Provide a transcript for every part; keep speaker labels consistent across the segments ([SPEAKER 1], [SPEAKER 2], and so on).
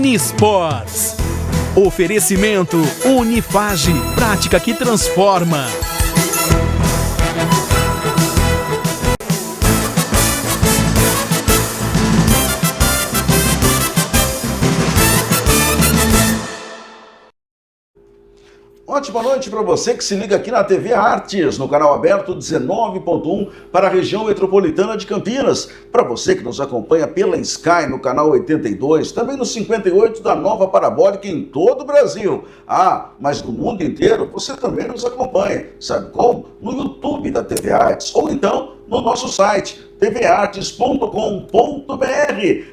[SPEAKER 1] Unisports. Oferecimento Unifage, prática que transforma.
[SPEAKER 2] Ótima noite para você que se liga aqui na TV Artes, no canal aberto 19.1 para a região metropolitana de Campinas. Para você que nos acompanha pela Sky no canal 82, também no 58 da Nova Parabólica em todo o Brasil. Mas no mundo inteiro você também nos acompanha. Sabe como? No YouTube da TV Artes ou então no nosso site tvartes.com.br.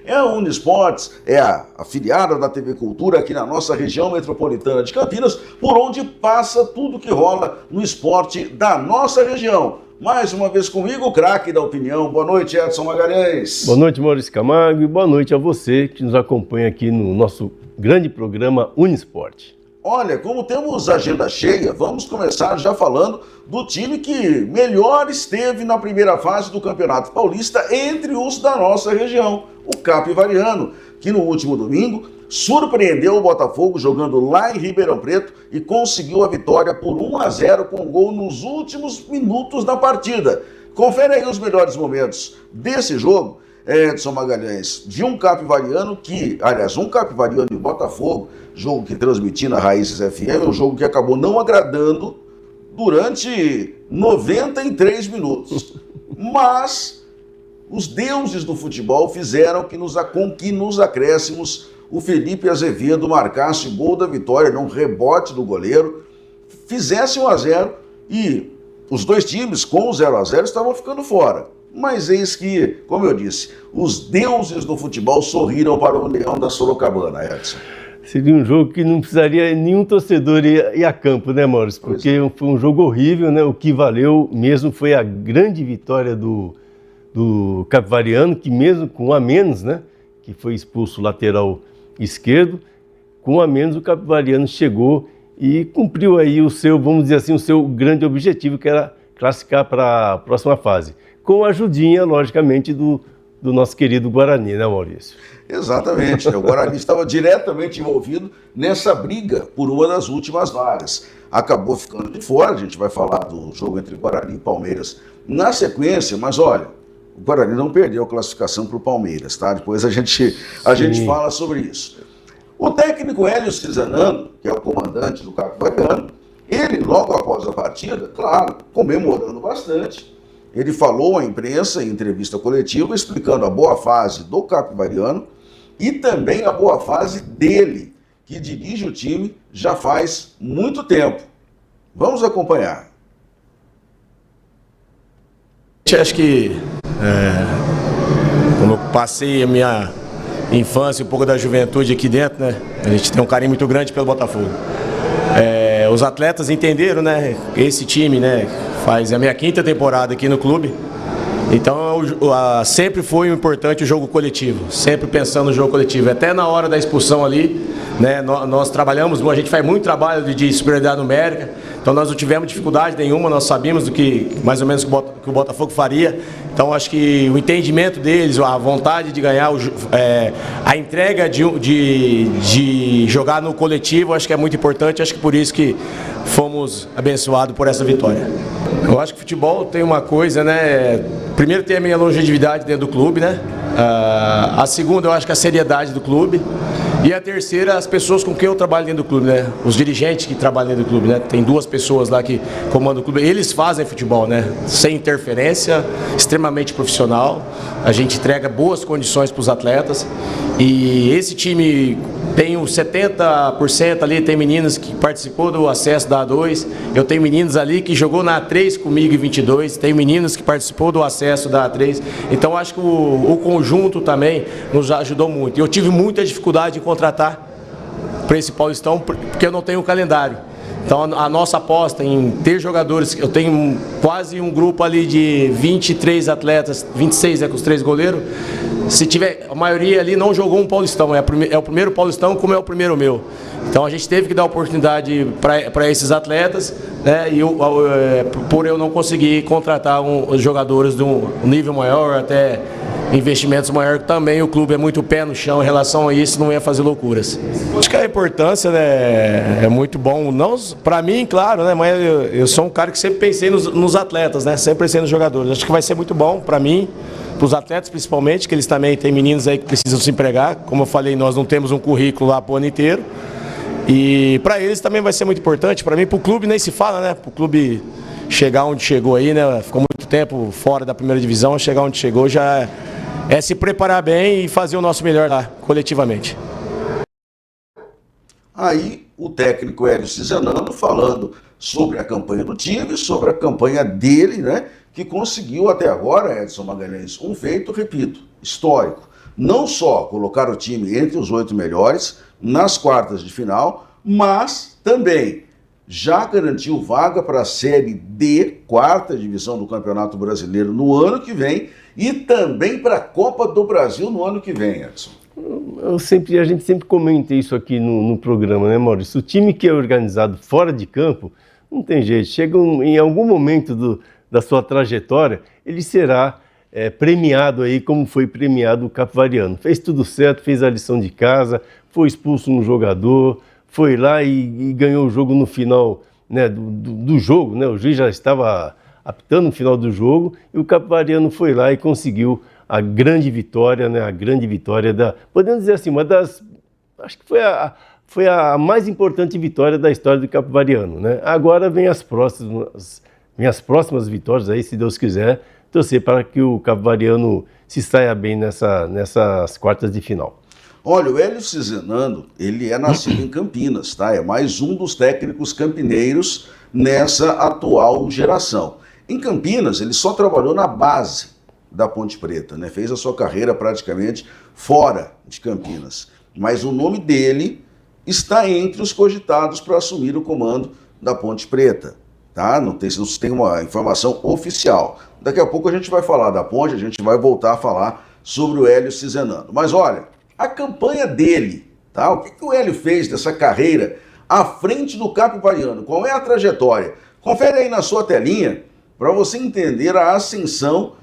[SPEAKER 2] A Unisports é a afiliada da TV Cultura aqui na nossa região metropolitana de Campinas, por onde passa tudo que rola no esporte da nossa região. Mais uma vez comigo, o craque da opinião. Boa noite, Edson Magalhães.
[SPEAKER 3] Boa noite, Maurício Camargo, e boa noite a você que nos acompanha aqui no nosso grande programa Unisport.
[SPEAKER 2] Olha, como temos agenda cheia, vamos começar já falando do time que melhor esteve na primeira fase do Campeonato Paulista entre os da nossa região, o Capivariano, que no último domingo surpreendeu o Botafogo jogando lá em Ribeirão Preto e conseguiu a vitória por 1-0 com gol nos últimos minutos da partida. Confere aí os melhores momentos desse jogo, Edson Magalhães, de um Capivariano um Capivariano e Botafogo, jogo que transmiti na Raízes FM, um jogo que acabou não agradando durante 93 minutos. Mas os deuses do futebol fizeram que nos acréscimos o Felipe Azevedo marcasse o gol da vitória num rebote do goleiro, fizesse 1-0 e os dois times com o 0-0 estavam ficando fora. Mas eis que, como eu disse, os deuses do futebol sorriram para o Leão da Sorocabana, Edson.
[SPEAKER 3] Seria um jogo que não precisaria nenhum torcedor ir a campo, né, Maurício? Porque foi um jogo horrível, né? O que valeu mesmo foi a grande vitória do Capivariano, que mesmo com um a menos, né? Que foi expulso o lateral esquerdo, com um a menos o Capivariano chegou e cumpriu aí o seu, vamos dizer assim, o seu grande objetivo, que era classificar para a próxima fase. Com a ajudinha, logicamente, do nosso querido Guarani, né, Maurício?
[SPEAKER 2] Exatamente, o Guarani estava diretamente envolvido nessa briga por uma das últimas vagas. Acabou ficando de fora, a gente vai falar do jogo entre Guarani e Palmeiras na sequência, mas olha, o Guarani não perdeu a classificação para o Palmeiras, tá? Depois a gente fala sobre isso. O técnico Hélio Cisanano, que é o comandante do Capivariano, ele, logo após a partida, claro, comemorando bastante, ele falou à imprensa em entrevista coletiva explicando a boa fase do Capivariano e também a boa fase dele, que dirige o time já faz muito tempo. Vamos acompanhar.
[SPEAKER 4] Acho que, como eu passei a minha infância, um pouco da juventude aqui dentro, né? A gente tem um carinho muito grande pelo Botafogo. Os atletas entenderam, né? Esse time, né? Faz a minha 5ª temporada aqui no clube. Então sempre foi importante o jogo coletivo, sempre pensando no jogo coletivo. Até na hora da expulsão ali, né, nós trabalhamos, a gente faz muito trabalho de superioridade numérica, então nós não tivemos dificuldade nenhuma, nós sabíamos do que mais ou menos que o Botafogo faria. Então acho que o entendimento deles, a vontade de ganhar, a entrega de jogar no coletivo, acho que é muito importante, acho que por isso que fomos abençoados por essa vitória. Eu acho que o futebol tem uma coisa, né? Primeiro tem a minha longevidade dentro do clube, né? A segunda eu acho que a seriedade do clube. E a terceira, as pessoas com quem eu trabalho dentro do clube, né? Os dirigentes que trabalham dentro do clube, né? Tem 2 pessoas lá que comandam o clube. Eles fazem futebol, né? Sem interferência, extremamente profissional. A gente entrega boas condições para os atletas. E esse time tem os 70% ali, tem meninos que participou do acesso da A2. Eu tenho meninos ali que jogou na A3 comigo em 22. Tem meninos que participou do acesso da A3. Então acho que o conjunto também nos ajudou muito. Eu tive muita dificuldade em contratar para esse Paulistão, porque eu não tenho calendário. Então a nossa aposta em ter jogadores, eu tenho quase um grupo ali de 23 atletas, 26 com os 3 goleiros. Se tiver, a maioria ali não jogou um Paulistão, é o primeiro Paulistão como é o primeiro meu. Então a gente teve que dar oportunidade para esses atletas, né? E por eu não conseguir contratar os jogadores de um nível maior, até investimentos maiores, também o clube é muito pé no chão em relação a isso, não ia fazer loucuras. Acho que a importância, né, é muito bom, não para mim, claro, né, mas eu sou um cara que sempre pensei nos atletas, né, sempre pensei nos jogadores. Acho que vai ser muito bom para mim, para os atletas principalmente, que eles também têm meninos aí que precisam se empregar. Como eu falei, nós não temos um currículo lá para o ano inteiro. E para eles também vai ser muito importante. Para mim, para o clube nem se fala, né? Para o clube chegar onde chegou aí, né? Ficou muito tempo fora da primeira divisão, chegar onde chegou já é se preparar bem e fazer o nosso melhor lá, coletivamente.
[SPEAKER 2] Aí o técnico Hélio Cisanando falando sobre a campanha do time, sobre a campanha dele, né? Que conseguiu até agora, Edson Magalhães, um feito, repito, histórico. Não só colocar o time entre os 8 melhores nas quartas de final, mas também já garantiu vaga para a Série D, quarta divisão do Campeonato Brasileiro no ano que vem, e também para a Copa do Brasil no ano que vem, Edson.
[SPEAKER 3] A gente sempre comenta isso aqui no programa, né, Maurício? O time que é organizado fora de campo, não tem jeito. Chega em algum momento da sua trajetória, ele será premiado aí como foi premiado o Capivariano. Fez tudo certo, fez a lição de casa, foi expulso um jogador, foi lá e ganhou o jogo no final, né, do jogo, né? O juiz já estava apitando no final do jogo e o Capivariano foi lá e conseguiu a grande vitória, né? A grande vitória podemos dizer assim, acho que foi a mais importante vitória da história do Capivariano, né? Agora vem as próximas vitórias aí, se Deus quiser, torcer para que o Capivariano se saia bem nessas quartas de final.
[SPEAKER 2] Olha, o Hélio Cisanando, ele é nascido em Campinas, tá? É mais um dos técnicos campineiros nessa atual geração. Em Campinas, ele só trabalhou na base da Ponte Preta, né? Fez a sua carreira praticamente fora de Campinas. Mas o nome dele está entre os cogitados para assumir o comando da Ponte Preta, tá? Não tem uma informação oficial. Daqui a pouco a gente vai falar da Ponte, a gente vai voltar a falar sobre o Hélio Cisanando. Mas olha, a campanha dele, tá? O que o Hélio fez dessa carreira à frente do Capivariano? Qual é a trajetória? Confere aí na sua telinha para você entender a ascensão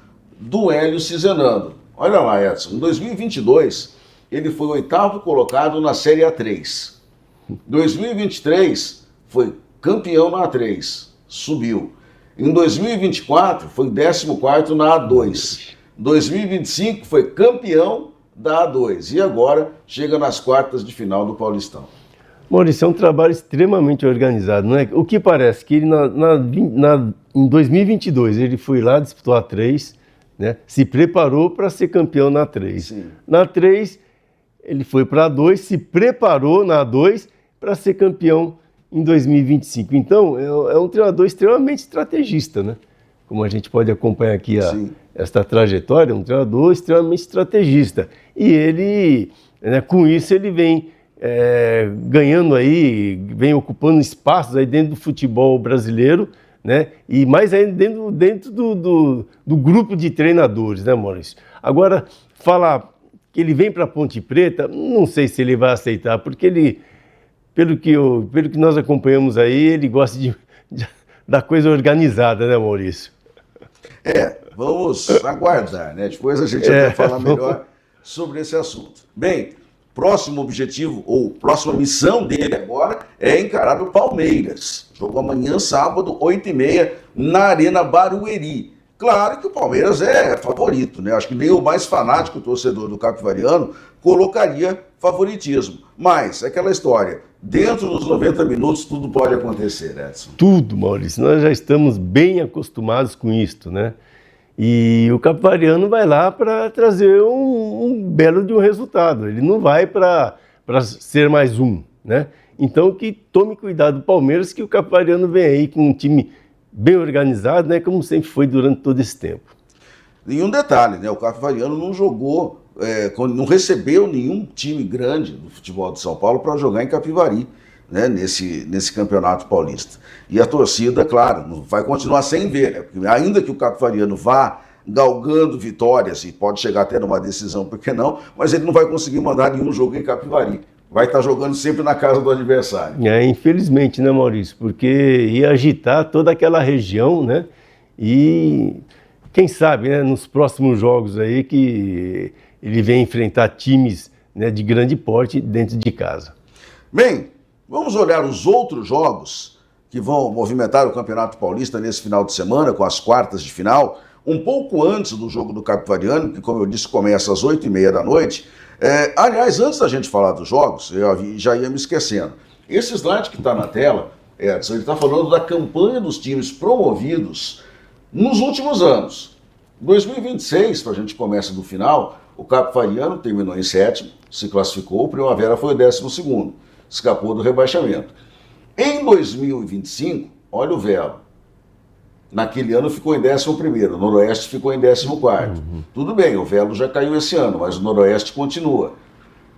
[SPEAKER 2] do Hélio Cisanando. Olha lá, Edson, em 2022 ele foi o 8º colocado na Série A3. Em 2023 foi campeão na A3, subiu. Em 2024 foi 14º na A2. Em 2025 foi campeão da A2 e agora chega nas quartas de final do Paulistão.
[SPEAKER 3] Maurício, é um trabalho extremamente organizado, não é? O que parece que ele em 2022 ele foi lá, disputou a A3, né? Se preparou para ser campeão na A3.
[SPEAKER 2] Sim.
[SPEAKER 3] Na A3 ele foi para a A2, se preparou na A2 para ser campeão em 2025. Então é um treinador extremamente estrategista, né? Como a gente pode acompanhar aqui esta trajetória, um treinador extremamente estrategista. E ele, né, com isso, ele vem ganhando aí, vem ocupando espaços aí dentro do futebol brasileiro, né? E mais ainda dentro do grupo de treinadores, né, Maurício? Agora, falar que ele vem para a Ponte Preta, não sei se ele vai aceitar, porque ele, pelo que nós acompanhamos aí, ele gosta da coisa organizada, né, Maurício?
[SPEAKER 2] Vamos aguardar, né? Depois a gente vai falar melhor sobre esse assunto. Bem, próximo objetivo, ou próxima missão dele agora é encarar o Palmeiras. Jogo amanhã, sábado, 8h30, na Arena Barueri. Claro que o Palmeiras é favorito, né? Acho que nem o mais fanático torcedor do Capivariano colocaria favoritismo. Mas, é aquela história, dentro dos 90 minutos tudo pode acontecer, Edson.
[SPEAKER 3] Tudo, Maurício. Nós já estamos bem acostumados com isto, né? E o Capivariano vai lá para trazer um belo de um resultado. Ele não vai para ser mais um, né? Então que tome cuidado do Palmeiras, que o Capivariano vem aí com um time bem organizado, né? Como sempre foi durante todo esse tempo.
[SPEAKER 2] Nenhum detalhe, né? O Capivariano não jogou, não recebeu nenhum time grande do futebol de São Paulo para jogar em Capivari, né? Nesse campeonato paulista. E a torcida, claro, vai continuar sem ver, né? Porque ainda que o Capivariano vá galgando vitórias e pode chegar até numa decisão, por que não? Mas ele não vai conseguir mandar nenhum jogo em Capivari. Vai estar jogando sempre na casa do adversário.
[SPEAKER 3] Infelizmente, né, Maurício? Porque ia agitar toda aquela região, né? E quem sabe, né, nos próximos jogos aí que ele vem enfrentar times, né, de grande porte dentro de casa.
[SPEAKER 2] Bem, vamos olhar os outros jogos que vão movimentar o Campeonato Paulista nesse final de semana, com as quartas de final, um pouco antes do jogo do Capivariano, que, como eu disse, começa às 8h30 da noite. Aliás, antes da gente falar dos jogos, eu já ia me esquecendo. Esse slide que está na tela, Edson, ele está falando da campanha dos times promovidos nos últimos anos. 2026, para a gente começa do final, o Capivariano terminou em 7º, se classificou, o Primavera foi o 12º, escapou do rebaixamento. Em 2025, olha o Velo. Naquele ano ficou em 11º, o Noroeste ficou em 14º. Tudo bem, o Velo já caiu esse ano, mas o Noroeste continua.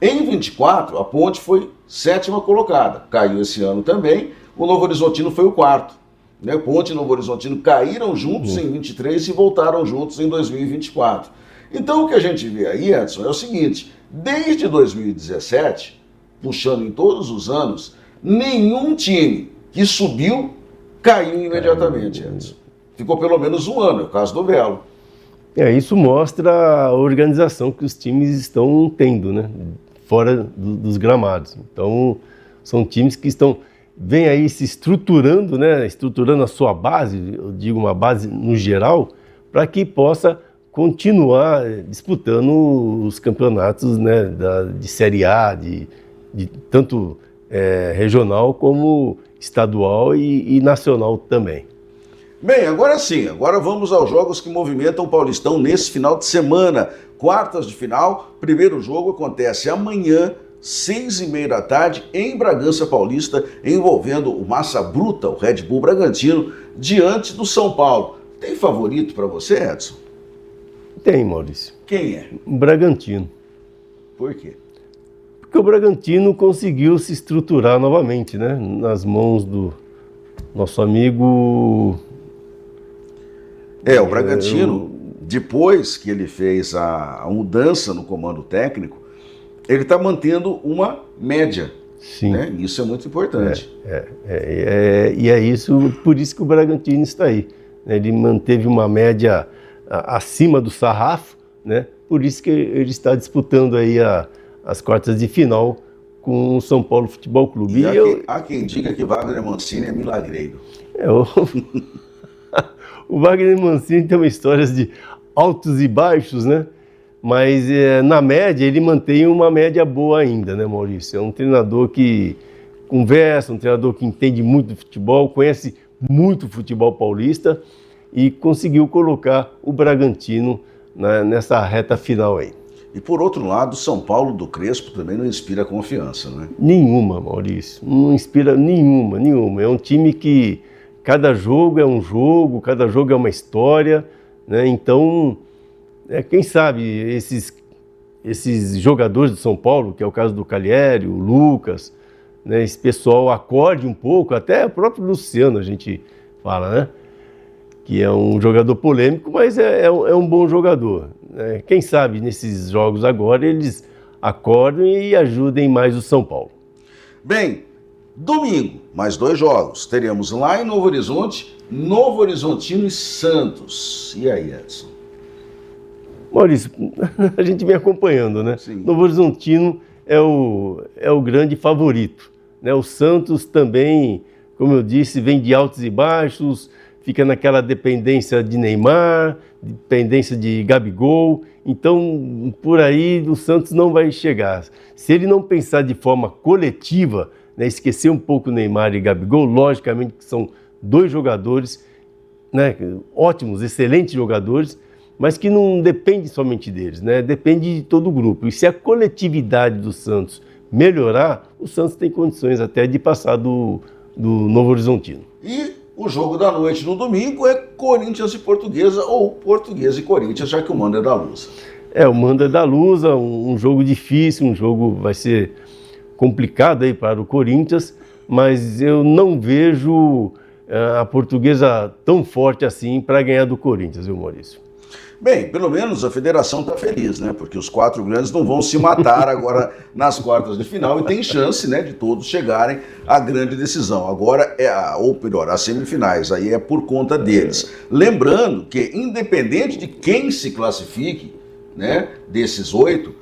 [SPEAKER 2] Em 24, a Ponte foi 7ª colocada, caiu esse ano também, o Novo Horizontino foi o 4º. Né? Ponte e Novo Horizontino caíram juntos em 23 e voltaram juntos em 2024. Então o que a gente vê aí, Edson, é o seguinte, desde 2017, puxando em todos os anos, nenhum time que subiu caiu imediatamente, Edson. Ficou pelo menos um ano, é o caso do Belo.
[SPEAKER 3] Isso mostra a organização que os times estão tendo, né? Fora dos gramados. Então, são times que vêm aí se estruturando, né? Estruturando a sua base, eu digo uma base no geral, para que possa continuar disputando os campeonatos, né? De Série A, de tanto regional como estadual e nacional também.
[SPEAKER 2] Bem, agora sim, agora vamos aos jogos que movimentam o Paulistão nesse final de semana. Quartas de final, primeiro jogo acontece amanhã, 6h30 da tarde, em Bragança Paulista, envolvendo o Massa Bruta, o Red Bull Bragantino, diante do São Paulo. Tem favorito para você, Edson?
[SPEAKER 3] Tem, Maurício.
[SPEAKER 2] Quem é?
[SPEAKER 3] O Bragantino.
[SPEAKER 2] Por quê?
[SPEAKER 3] Porque o Bragantino conseguiu se estruturar novamente, né? Nas mãos do nosso amigo...
[SPEAKER 2] O Bragantino, depois que ele fez a mudança no comando técnico, ele está mantendo uma média.
[SPEAKER 3] Sim.
[SPEAKER 2] Né? Isso é muito importante.
[SPEAKER 3] E é isso, por isso que o Bragantino está aí. Ele manteve uma média acima do sarrafo, né? Por isso que ele está disputando aí as quartas de final com o São Paulo Futebol Clube.
[SPEAKER 2] Há quem diga que Wagner Mancini é milagreiro.
[SPEAKER 3] O Wagner Mancini tem uma história de altos e baixos, né? Mas na média ele mantém uma média boa ainda, né, Maurício? É um treinador que conversa, um treinador que entende muito de futebol, conhece muito futebol paulista e conseguiu colocar o Bragantino nessa reta final aí.
[SPEAKER 2] E por outro lado, São Paulo do Crespo também não inspira confiança, né?
[SPEAKER 3] Nenhuma, Maurício. Não inspira nenhuma. É um time que cada jogo é um jogo, cada jogo é uma história, né? Então, quem sabe esses jogadores do São Paulo, que é o caso do Calheri, o Lucas, né? Esse pessoal acorde um pouco, até o próprio Luciano a gente fala, né? Que é um jogador polêmico, mas é um bom jogador. Né? Quem sabe nesses jogos agora eles acordem e ajudem mais o São Paulo.
[SPEAKER 2] Bem, domingo, mais 2 jogos. Teremos lá em Novo Horizonte, Novo Horizontino e Santos. E aí, Edson?
[SPEAKER 3] Maurício, a gente vem acompanhando, né?
[SPEAKER 2] Sim.
[SPEAKER 3] Novo Horizontino é o grande favorito. Né? O Santos também, como eu disse, vem de altos e baixos, fica naquela dependência de Neymar, dependência de Gabigol. Então, por aí, o Santos não vai chegar. Se ele não pensar de forma coletiva, né, esquecer um pouco Neymar e Gabigol, logicamente que são 2 jogadores, né, ótimos, excelentes jogadores, mas que não depende somente deles, né, depende de todo o grupo. E se a coletividade do Santos melhorar, o Santos tem condições até de passar do Novo Horizontino.
[SPEAKER 2] E o jogo da noite no domingo é Corinthians e Portuguesa, ou Portuguesa e Corinthians, já que o mando é da Lusa.
[SPEAKER 3] O mando é da Lusa, um jogo difícil, um jogo vai ser complicado aí para o Corinthians, mas eu não vejo a Portuguesa tão forte assim para ganhar do Corinthians, viu, Maurício?
[SPEAKER 2] Bem, pelo menos a federação está feliz, né? Porque os 4 grandes não vão se matar agora nas quartas de final e tem chance, né, de todos chegarem à grande decisão. Agora ou melhor, as semifinais, aí é por conta deles. Lembrando que, independente de quem se classifique, né, desses 8,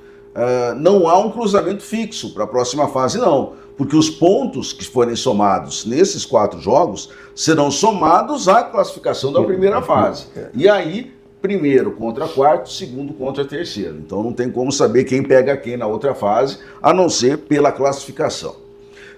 [SPEAKER 2] não há um cruzamento fixo para a próxima fase, não. Porque os pontos que forem somados nesses 4 jogos serão somados à classificação da primeira fase. E aí, primeiro contra quarto, segundo contra terceiro. Então não tem como saber quem pega quem na outra fase, a não ser pela classificação.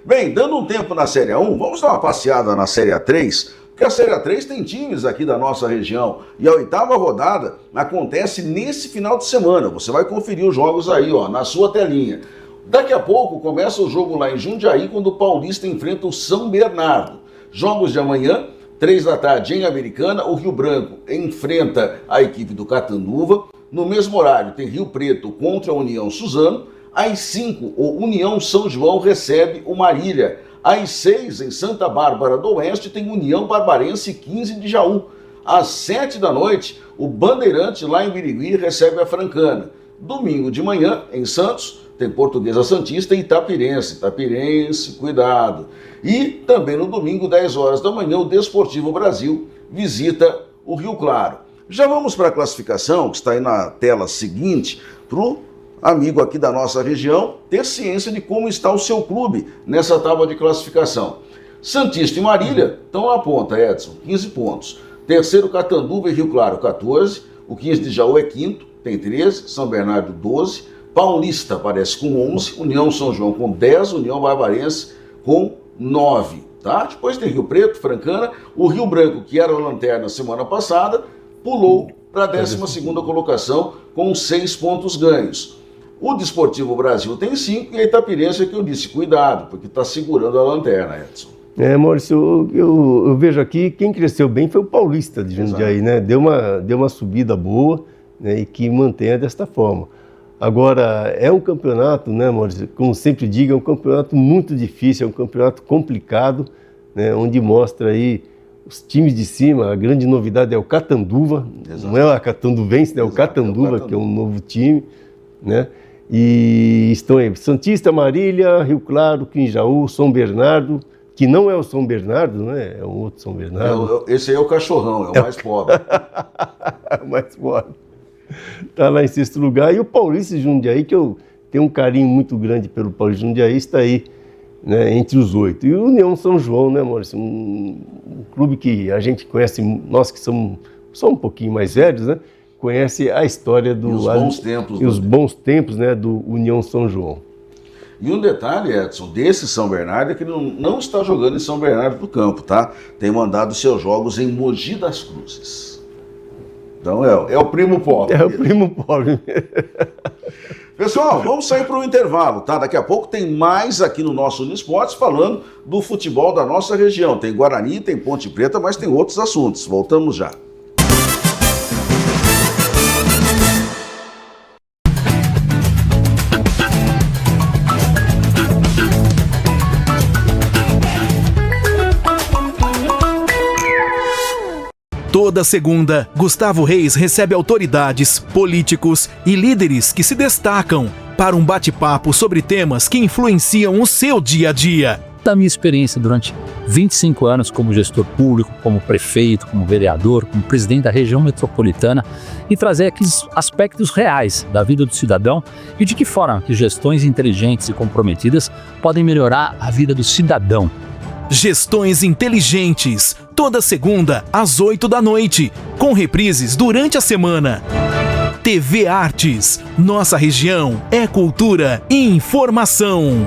[SPEAKER 2] Bem, dando um tempo na Série A1, vamos dar uma passeada na Série A3, porque a Série A3 tem times aqui da nossa região. E a 8ª rodada acontece nesse final de semana. Você vai conferir os jogos aí, ó, na sua telinha. Daqui a pouco começa o jogo lá em Jundiaí, quando o Paulista enfrenta o São Bernardo. Jogos de amanhã, 3 da tarde em Americana, o Rio Branco enfrenta a equipe do Catanduva. No mesmo horário tem Rio Preto contra a União Suzano. Às 5, o União São João recebe o Marília. Às 6, em Santa Bárbara do Oeste, tem União Barbarense 15 de Jaú. Às 7 da noite, o Bandeirante lá em Birigui recebe a Francana. Domingo de manhã, em Santos, tem Portuguesa Santista e Itapirense. Itapirense, cuidado. E também no domingo, 10 horas da manhã, o Desportivo Brasil visita o Rio Claro. Já vamos para a classificação, que está aí na tela seguinte, para o amigo aqui da nossa região ter ciência de como está o seu clube nessa tábua de classificação. Santista e Marília estão na ponta, Edson, 15 pontos. Terceiro, Catanduva e Rio Claro, 14. O 15 de Jaú é quinto, tem 13. São Bernardo, 12. Paulista aparece com 11. União São João com 10. União Barbarense com 9, tá? Depois tem Rio Preto, Francana, o Rio Branco, que era a lanterna semana passada, pulou para a 12ª colocação com 6 pontos ganhos. O Desportivo Brasil tem 5 e a Itapirense é que eu disse, cuidado, porque está segurando a lanterna, Edson.
[SPEAKER 3] Maurício, eu vejo aqui, quem cresceu bem foi o Paulista de Jundiaí, né? Deu uma subida boa, né? E que mantenha desta forma. Agora, é um campeonato, né, Maurício, como sempre digo, é um campeonato muito difícil, é um campeonato complicado, né, onde mostra aí os times de cima. A grande novidade é o Catanduva, não é a Catanduvense, né, é o Catanduva, que é um novo time, né, e estão aí Santista, Marília, Rio Claro, Quinjaú, São Bernardo, que não é o São Bernardo, né, é um outro São Bernardo.
[SPEAKER 2] Esse aí é o Cachorrão, é o mais pobre.
[SPEAKER 3] O mais pobre. Está lá em 6º lugar. E o Paulista de Jundiaí, que eu tenho um carinho muito grande pelo Paulista de Jundiaí, está aí, né, entre os 8. E o União São João, né, Maurício? Um clube que a gente conhece, nós que somos só um pouquinho mais velhos, né? Conhece a história do... os bons tempos, né, do União São João.
[SPEAKER 2] E um detalhe, Edson, desse São Bernardo é que ele não está jogando em São Bernardo do Campo, tá? Tem mandado seus jogos em Mogi das Cruzes. Então é o primo pobre.
[SPEAKER 3] É o primo pobre.
[SPEAKER 2] Pessoal, vamos sair para o intervalo, tá? Daqui a pouco tem mais aqui no nosso Uniesportes falando do futebol da nossa região. Tem Guarani, tem Ponte Preta, mas tem outros assuntos. Voltamos já.
[SPEAKER 1] Toda segunda, Gustavo Reis recebe autoridades, políticos e líderes que se destacam para um bate-papo sobre temas que influenciam o seu dia a dia.
[SPEAKER 5] Da minha experiência durante 25 anos como gestor público, como prefeito, como vereador, como presidente da região metropolitana, e trazer aqueles aspectos reais da vida do cidadão e de que forma que gestões inteligentes e comprometidas podem melhorar a vida do cidadão.
[SPEAKER 1] Gestões Inteligentes, toda segunda às 8 da noite, com reprises durante a semana. TV Artes, nossa região é cultura e informação.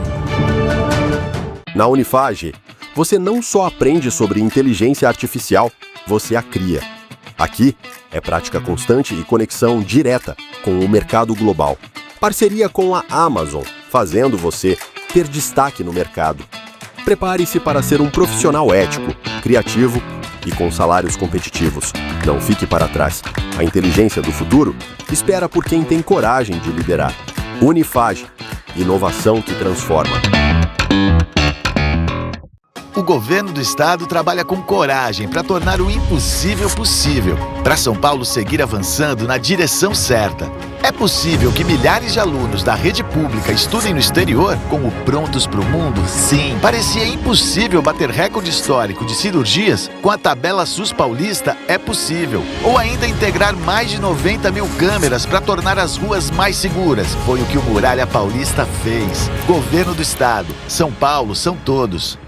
[SPEAKER 6] Na Unifage, você não só aprende sobre inteligência artificial, você a cria. Aqui é prática constante e conexão direta com o mercado global. Parceria com a Amazon, fazendo você ter destaque no mercado. Prepare-se para ser um profissional ético, criativo e com salários competitivos. Não fique para trás. A inteligência do futuro espera por quem tem coragem de liderar. Unifage, inovação que transforma.
[SPEAKER 7] O governo do estado trabalha com coragem para tornar o impossível possível, para São Paulo seguir avançando na direção certa. É possível que milhares de alunos da rede pública estudem no exterior com o Prontos para o Mundo? Sim. Parecia impossível bater recorde histórico de cirurgias com a tabela SUS paulista? É possível. Ou ainda integrar mais de 90 mil câmeras para tornar as ruas mais seguras. Foi o que o Muralha Paulista fez. Governo do estado. São Paulo são todos.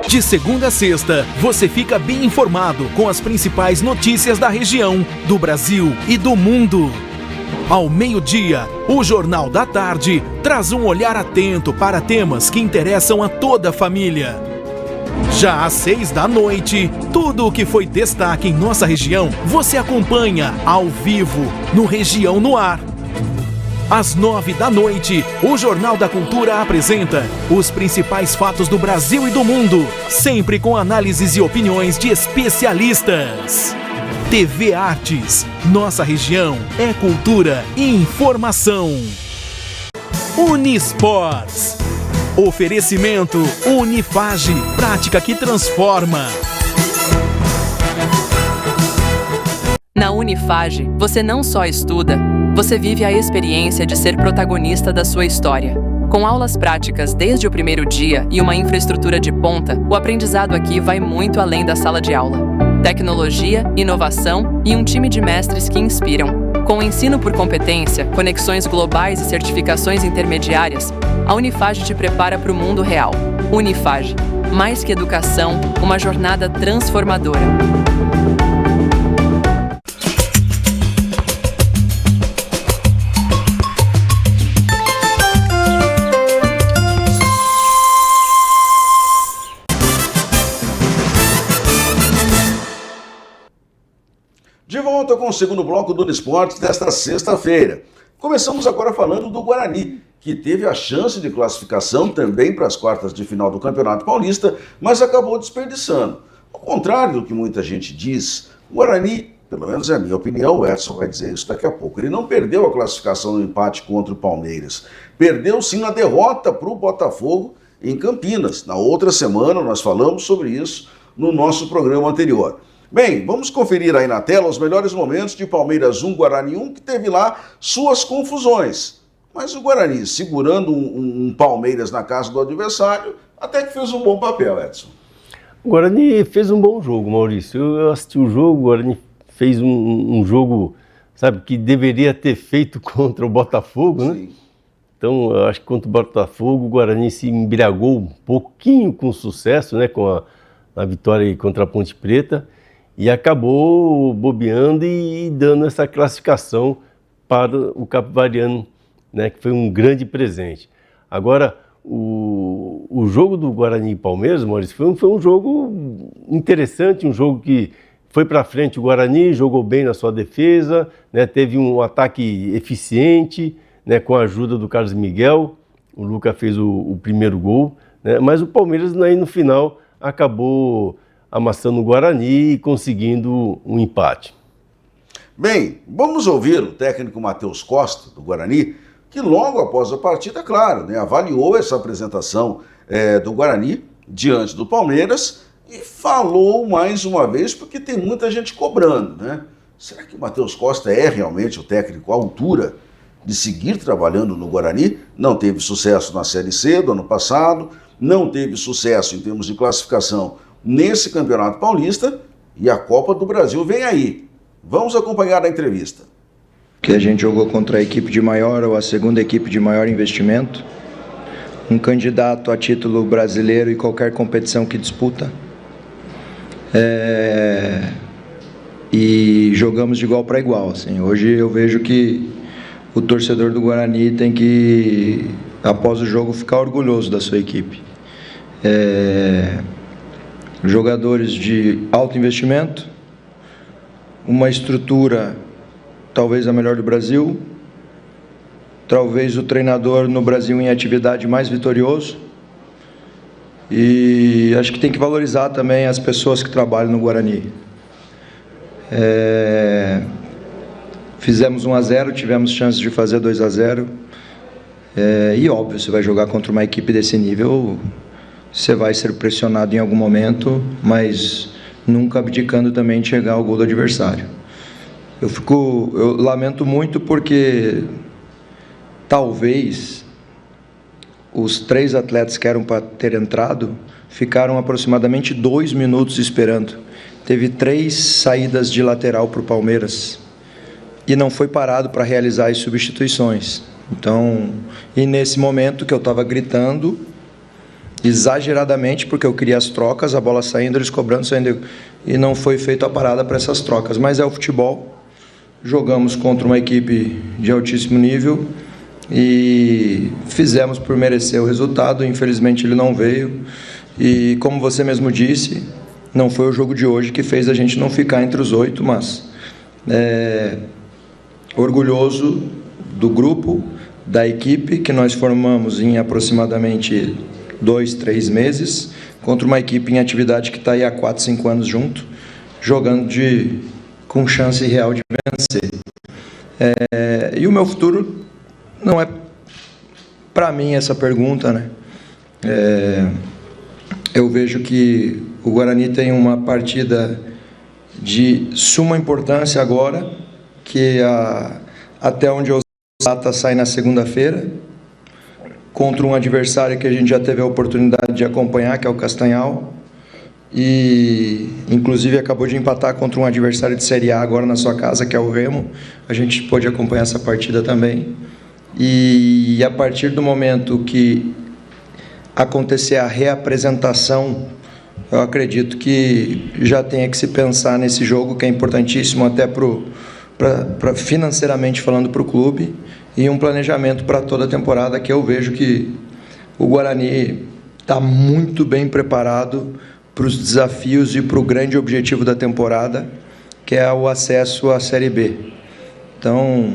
[SPEAKER 1] De segunda a sexta, você fica bem informado com as principais notícias da região, do Brasil e do mundo. Ao meio-dia, o Jornal da Tarde traz um olhar atento para temas que interessam a toda a família. Já às 6 da noite, tudo o que foi destaque em nossa região, você acompanha ao vivo no Região no Ar. Às 9 da noite, o Jornal da Cultura apresenta os principais fatos do Brasil e do mundo, sempre com análises e opiniões de especialistas. TV Artes, nossa região é cultura e informação. Unisports. Oferecimento Unifage, prática que transforma.
[SPEAKER 8] Na Unifage, você não só estuda, você vive a experiência de ser protagonista da sua história. Com aulas práticas desde o primeiro dia e uma infraestrutura de ponta, o aprendizado aqui vai muito além da sala de aula. Tecnologia, inovação e um time de mestres que inspiram. Com ensino por competência, conexões globais e certificações intermediárias, a Unifage te prepara para o mundo real. Unifage, mais que educação, uma jornada transformadora.
[SPEAKER 2] De volta com o segundo bloco do Unisportes desta sexta-feira. Começamos agora falando do Guarani, que teve a chance de classificação também para as quartas de final do Campeonato Paulista, mas acabou desperdiçando. Ao contrário do que muita gente diz, o Guarani, pelo menos é a minha opinião, o Edson vai dizer isso daqui a pouco, ele não perdeu a classificação no empate contra o Palmeiras. Perdeu sim na derrota para o Botafogo em Campinas. Na outra semana nós falamos sobre isso no nosso programa anterior. Bem, vamos conferir aí na tela os melhores momentos de Palmeiras 1, Guarani 1, que teve lá suas confusões. Mas o Guarani, segurando um Palmeiras na casa do adversário, até que fez um bom papel, Edson.
[SPEAKER 3] O Guarani fez um bom jogo, Maurício. Eu assisti o jogo, o Guarani fez um jogo, sabe, que deveria ter feito contra o Botafogo, né?
[SPEAKER 2] Sim.
[SPEAKER 3] Então, eu acho que contra o Botafogo, o Guarani se embriagou um pouquinho com sucesso, né, com a vitória contra a Ponte Preta, e acabou bobeando e dando essa classificação para o Capivariano, né, que foi um grande presente. Agora, o jogo do Guarani e Palmeiras, Maurício, foi um jogo interessante, um jogo que foi para frente o Guarani, jogou bem na sua defesa, né, teve um ataque eficiente, né, com a ajuda do Carlos Miguel, o Luca fez o primeiro gol, né, mas o Palmeiras aí no final acabou amassando o Guarani e conseguindo um empate.
[SPEAKER 2] Bem, vamos ouvir o técnico Matheus Costa, do Guarani, que logo após a partida, claro, né, avaliou essa apresentação do Guarani diante do Palmeiras e falou mais uma vez, porque tem muita gente cobrando, né? Será que o Matheus Costa é realmente o técnico à altura de seguir trabalhando no Guarani? Não teve sucesso na Série C do ano passado, não teve sucesso em termos de classificação nesse Campeonato Paulista, e a Copa do Brasil vem aí. Vamos acompanhar a entrevista.
[SPEAKER 9] Que a gente jogou contra a equipe de maior ou a segunda equipe de maior investimento, um candidato a título brasileiro e qualquer competição que disputa, e jogamos de igual para igual. Assim. Hoje eu vejo que o torcedor do Guarani tem que, após o jogo, ficar orgulhoso da sua equipe. Jogadores de alto investimento, uma estrutura talvez a melhor do Brasil, talvez o treinador no Brasil em atividade mais vitorioso, e acho que tem que valorizar também as pessoas que trabalham no Guarani. Fizemos 1-0, tivemos chances de fazer 2-0, e óbvio, você vai jogar contra uma equipe desse nível, você vai ser pressionado em algum momento, mas nunca abdicando também de chegar ao gol do adversário. Eu lamento muito porque talvez os 3 atletas que eram para ter entrado ficaram aproximadamente 2 minutos esperando. Teve 3 saídas de lateral para o Palmeiras e não foi parado para realizar as substituições. Então, e nesse momento que eu estava gritando exageradamente, porque eu queria as trocas, a bola saindo, eles cobrando, saindo, e não foi feita a parada para essas trocas. Mas é o futebol, jogamos contra uma equipe de altíssimo nível e fizemos por merecer o resultado. Infelizmente ele não veio e, como você mesmo disse, não foi o jogo de hoje que fez a gente não ficar entre os 8, mas orgulhoso do grupo, da equipe que nós formamos em aproximadamente 2, 3 meses, contra uma equipe em atividade que está aí há 4, 5 anos junto, jogando com chance real de vencer. E o meu futuro não é para mim essa pergunta, né? Eu vejo que o Guarani tem uma partida de suma importância agora, que até onde eu data sai na segunda-feira, contra um adversário que a gente já teve a oportunidade de acompanhar, que é o Castanhal, e inclusive acabou de empatar contra um adversário de Série A agora na sua casa, que é o Remo. A gente pôde acompanhar essa partida também. E a partir do momento que acontecer a reapresentação, eu acredito que já tenha que se pensar nesse jogo, que é importantíssimo até financeiramente falando para o clube, e um planejamento para toda a temporada, que eu vejo que o Guarani está muito bem preparado para os desafios e para o grande objetivo da temporada, que é o acesso à Série B. Então,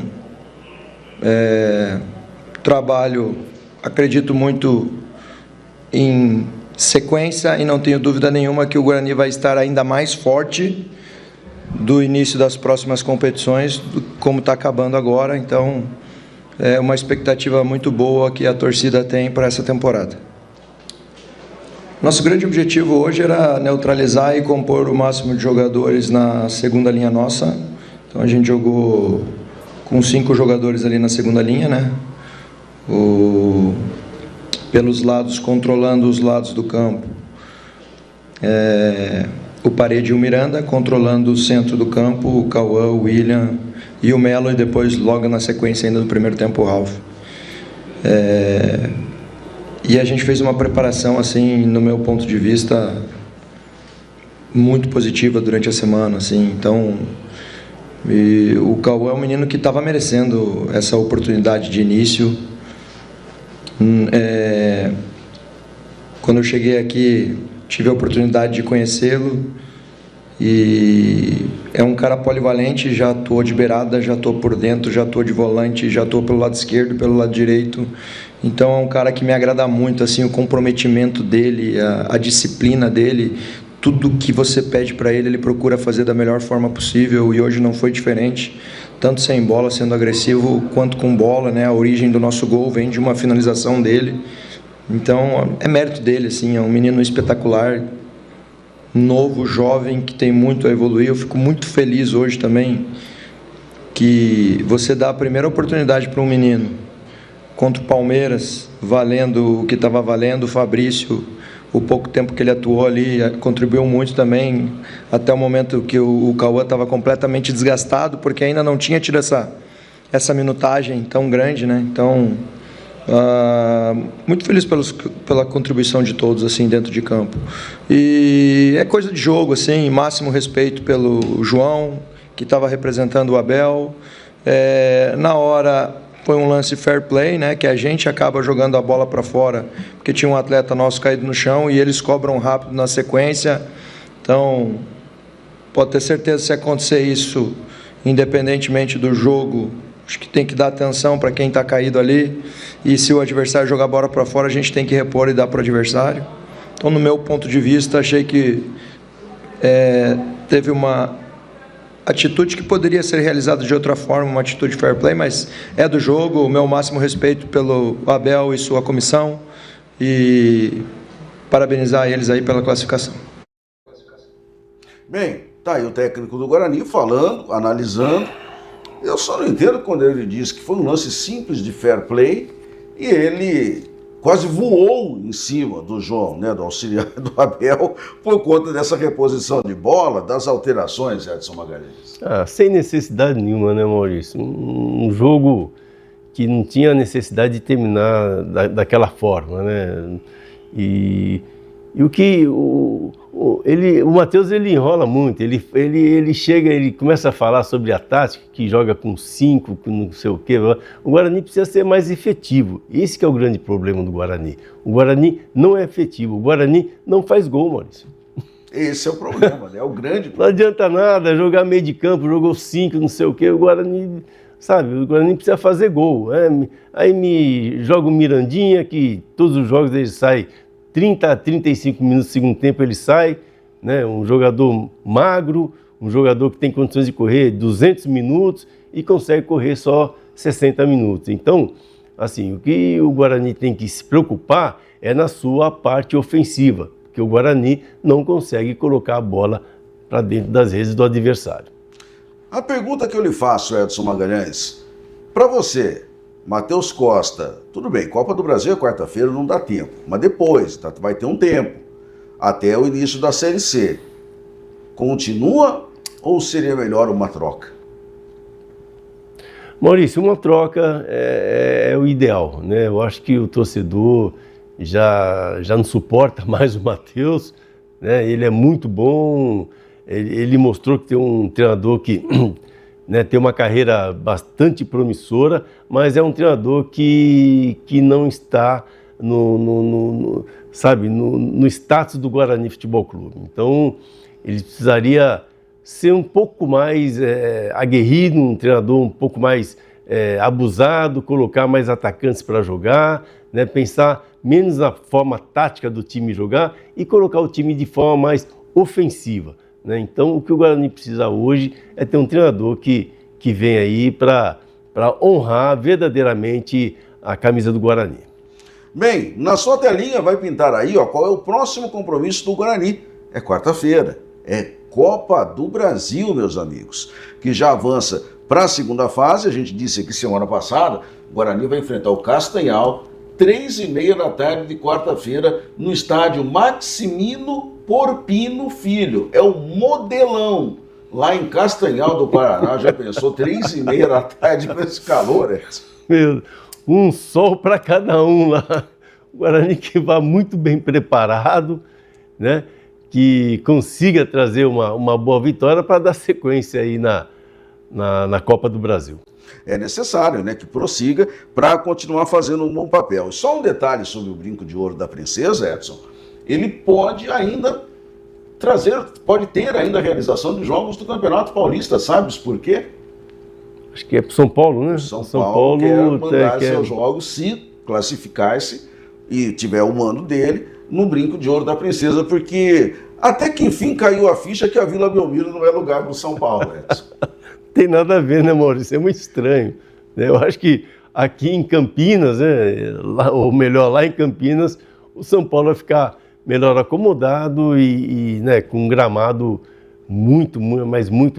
[SPEAKER 9] trabalho, acredito muito em sequência e não tenho dúvida nenhuma que o Guarani vai estar ainda mais forte do início das próximas competições, como está acabando agora. Então, é uma expectativa muito boa que a torcida tem para essa temporada. Nosso grande objetivo hoje era neutralizar e compor o máximo de jogadores na segunda linha nossa. Então a gente jogou com 5 jogadores ali na segunda linha, né? Pelos lados, controlando os lados do campo, o Parede e o Miranda, controlando o centro do campo, o Cauã, o William e o Melo, e depois, logo na sequência, ainda no primeiro tempo, o Ralf. E a gente fez uma preparação, assim, no meu ponto de vista, muito positiva durante a semana, assim. Então, o Cauã é um menino que estava merecendo essa oportunidade de início. Quando eu cheguei aqui, tive a oportunidade de conhecê-lo, e é um cara polivalente, já atuou de beirada, já atuou por dentro, já atuou de volante, já atuou pelo lado esquerdo, pelo lado direito. Então é um cara que me agrada muito, assim, o comprometimento dele, a disciplina dele, tudo que você pede para ele, ele procura fazer da melhor forma possível, e hoje não foi diferente, tanto sem bola, sendo agressivo, quanto com bola, né? A origem do nosso gol vem de uma finalização dele. Então é mérito dele, assim, é um menino espetacular, novo, jovem, que tem muito a evoluir. Eu fico muito feliz hoje também que você dá a primeira oportunidade para um menino contra o Palmeiras, valendo o que estava valendo. O Fabrício, o pouco tempo que ele atuou ali, contribuiu muito também, até o momento que o Cauã estava completamente desgastado, porque ainda não tinha tido essa minutagem tão grande, né? Então, muito feliz pela contribuição de todos, assim, dentro de campo. E é coisa de jogo, assim, máximo respeito pelo João, que estava representando o Abel. Na hora foi um lance fair play, né, que a gente acaba jogando a bola para fora, porque tinha um atleta nosso caído no chão e eles cobram rápido na sequência. Então, pode ter certeza, se acontecer isso, independentemente do jogo, acho que tem que dar atenção para quem está caído ali, e se o adversário jogar a bola para fora, a gente tem que repor e dar para o adversário. Então, no meu ponto de vista, achei que teve uma atitude que poderia ser realizada de outra forma, uma atitude fair play, mas é do jogo. O meu máximo respeito pelo Abel e sua comissão, e parabenizar eles aí pela classificação.
[SPEAKER 2] Bem, tá aí o técnico do Guarani falando, analisando. Eu só não entendo quando ele diz que foi um lance simples de fair play e ele quase voou em cima do João, né, do auxiliar do Abel, por conta dessa reposição de bola, das alterações, Edson Magalhães.
[SPEAKER 3] Sem necessidade nenhuma, né, Maurício? Um jogo que não tinha necessidade de terminar daquela forma, né? E o que o Matheus, ele enrola muito, ele chega, ele começa a falar sobre a tática, que joga com 5, com não sei o quê. O Guarani precisa ser mais efetivo. Esse que é o grande problema do Guarani. O Guarani não é efetivo, o Guarani não faz gol, Maurício.
[SPEAKER 2] Esse é o problema, né? É o grande problema.
[SPEAKER 3] Não adianta nada jogar meio de campo, jogou 5, não sei o quê, o Guarani, sabe, o Guarani precisa fazer gol. Aí me joga o Mirandinha, que todos os jogos ele sai 30 a 35 minutos do segundo tempo ele sai, né? Um jogador magro, um jogador que tem condições de correr 200 minutos e consegue correr só 60 minutos. Então, assim, o que o Guarani tem que se preocupar é na sua parte ofensiva, porque o Guarani não consegue colocar a bola para dentro das redes do adversário.
[SPEAKER 2] A pergunta que eu lhe faço, Edson Magalhães, para você, Matheus Costa, tudo bem, Copa do Brasil é quarta-feira, não dá tempo, mas depois, vai ter um tempo, até o início da Série C. Continua ou seria melhor uma troca?
[SPEAKER 3] Maurício, uma troca é o ideal, né? Eu acho que o torcedor já não suporta mais o Matheus, né? Ele é muito bom, ele mostrou que tem um treinador que... né, tem uma carreira bastante promissora, mas é um treinador que não está no status do Guarani Futebol Clube. Então, ele precisaria ser um pouco mais aguerrido, um treinador um pouco mais abusado, colocar mais atacantes para jogar, né, pensar menos na forma tática do time jogar e colocar o time de forma mais ofensiva. Né? Então, o que o Guarani precisa hoje é ter um treinador que vem aí para honrar verdadeiramente a camisa do Guarani.
[SPEAKER 2] Bem, na sua telinha vai pintar aí, ó, qual é o próximo compromisso do Guarani. É quarta-feira, é Copa do Brasil, meus amigos, que já avança para a segunda fase. A gente disse aqui semana passada, o Guarani vai enfrentar o Castanhal, 3h30 da tarde de quarta-feira, no estádio Maximino Porpino Filho. É o Modelão, lá em Castanhal do Paraná. Já pensou, 3h30 da tarde com esse calor, Edson?
[SPEAKER 3] Meu, um sol para cada um lá. O Guarani que vá muito bem preparado, né? Que consiga trazer uma boa vitória para dar sequência aí na Copa do Brasil.
[SPEAKER 2] É necessário, né, que prossiga para continuar fazendo um bom papel. E só um detalhe sobre o brinco de ouro da princesa, Edson. Ele pode ter ainda a realização de jogos do Campeonato Paulista, sabes por quê?
[SPEAKER 3] Acho que é para São Paulo, né?
[SPEAKER 2] São Paulo quer mandar seus jogos, se classificar-se e tiver o mando dele no brinco de ouro da princesa, porque até que enfim caiu a ficha que a Vila Belmiro não é lugar para o São Paulo, Edson.
[SPEAKER 3] Tem nada a ver, né, Maurício? É muito estranho. Eu acho que aqui em Campinas, né, ou melhor, lá em Campinas, o São Paulo vai ficar melhor acomodado e né, com um gramado muito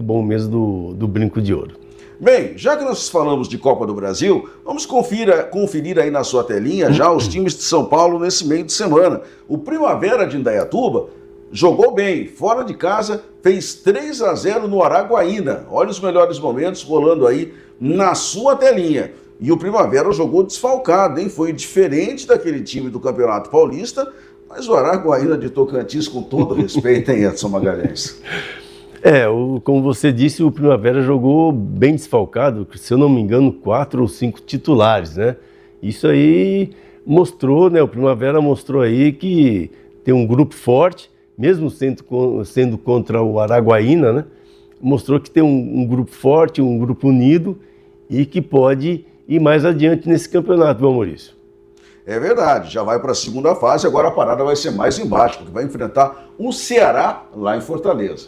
[SPEAKER 3] bom mesmo do Brinco de Ouro.
[SPEAKER 2] Bem, já que nós falamos de Copa do Brasil, vamos conferir aí na sua telinha já os times de São Paulo nesse meio de semana. O Primavera de Indaiatuba jogou bem, fora de casa, fez 3-0 no Araguaína. Olha os melhores momentos rolando aí na sua telinha. E o Primavera jogou desfalcado, hein? Foi diferente daquele time do Campeonato Paulista, mas o Araguaína de Tocantins, com todo respeito, hein, Edson Magalhães?
[SPEAKER 3] Como você disse, o Primavera jogou bem desfalcado, se eu não me engano, 4 ou 5 titulares, né? Isso aí mostrou, né? O Primavera mostrou aí que tem um grupo forte, mesmo sendo contra o Araguaína, né? Mostrou que tem um grupo forte, um grupo unido e que pode ir mais adiante nesse campeonato, viu, Maurício?
[SPEAKER 2] É verdade, já vai para a segunda fase, agora a parada vai ser mais embaixo, porque vai enfrentar o Ceará lá em Fortaleza.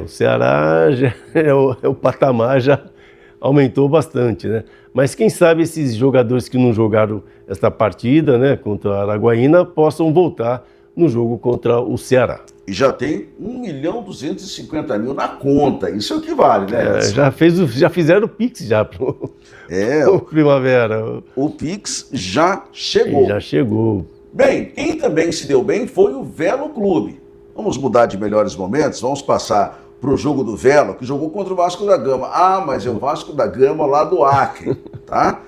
[SPEAKER 3] O Ceará, o patamar já aumentou bastante, né? Mas quem sabe esses jogadores que não jogaram esta partida, né, contra a Araguaína, possam voltar no jogo contra o Ceará.
[SPEAKER 2] E já tem 1.250.000 na conta, isso é o que vale, né?
[SPEAKER 3] Já fizeram o Pix já pro Primavera.
[SPEAKER 2] O Pix já chegou.
[SPEAKER 3] Já chegou.
[SPEAKER 2] Bem, quem também se deu bem foi o Velo Clube. Vamos mudar de melhores momentos, vamos passar para o jogo do Velo, que jogou contra o Vasco da Gama. Ah, mas é o Vasco da Gama lá do Acre, tá?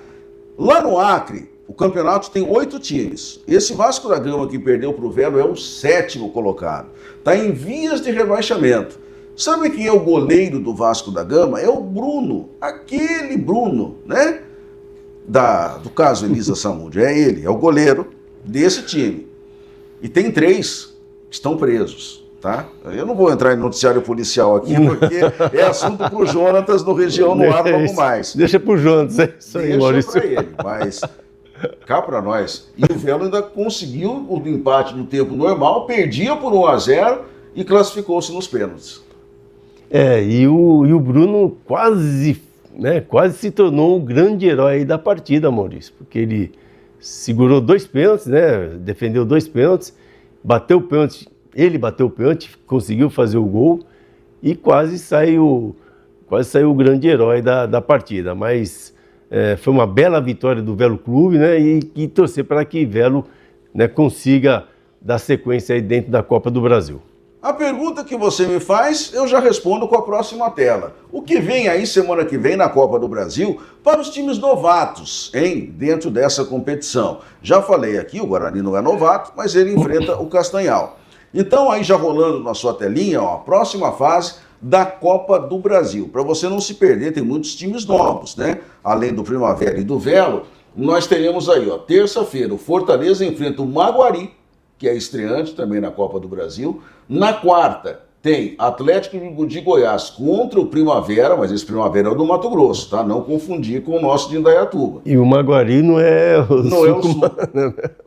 [SPEAKER 2] Lá no Acre, o campeonato tem 8 times. Esse Vasco da Gama que perdeu para o Velo é o 7º colocado. Está em vias de rebaixamento. Sabe quem é o goleiro do Vasco da Gama? É o Bruno, aquele Bruno, né? Do caso Elisa Samúdio. É ele, é o goleiro desse time. E tem 3 que estão presos, tá? Eu não vou entrar em noticiário policial aqui, porque é assunto para o Jonatas no Região no Ar logo mais.
[SPEAKER 3] Deixa para o Jonatas, é isso aí, Maurício.
[SPEAKER 2] Deixa para ele, mas cá para nós. E o Velo ainda conseguiu o empate no tempo normal, perdia por 1-0 e classificou-se nos pênaltis.
[SPEAKER 3] E o Bruno quase se tornou o grande herói da partida, Maurício, porque ele segurou 2 pênaltis, né? Defendeu 2 pênaltis, bateu o pênalti, conseguiu fazer o gol e quase saiu o grande herói da partida. Mas foi uma bela vitória do Velo Clube, né? E torcer para que Velo, né, consiga dar sequência aí dentro da Copa do Brasil.
[SPEAKER 2] A pergunta que você me faz, eu já respondo com a próxima tela. O que vem aí semana que vem na Copa do Brasil para os times novatos, hein, dentro dessa competição? Já falei aqui, o Guarani não é novato, mas ele enfrenta o Castanhal. Então aí já rolando na sua telinha, ó, a próxima fase da Copa do Brasil. Para você não se perder, tem muitos times novos, né? Além do Primavera e do Velo, nós teremos aí, ó, terça-feira, o Fortaleza enfrenta o Maguari, que é estreante também na Copa do Brasil. Na quarta, tem Atlético de Goiás contra o Primavera, mas esse Primavera é o do Mato Grosso, tá? Não confundir com o nosso de Indaiatuba.
[SPEAKER 3] E o Maguari não é o Sul.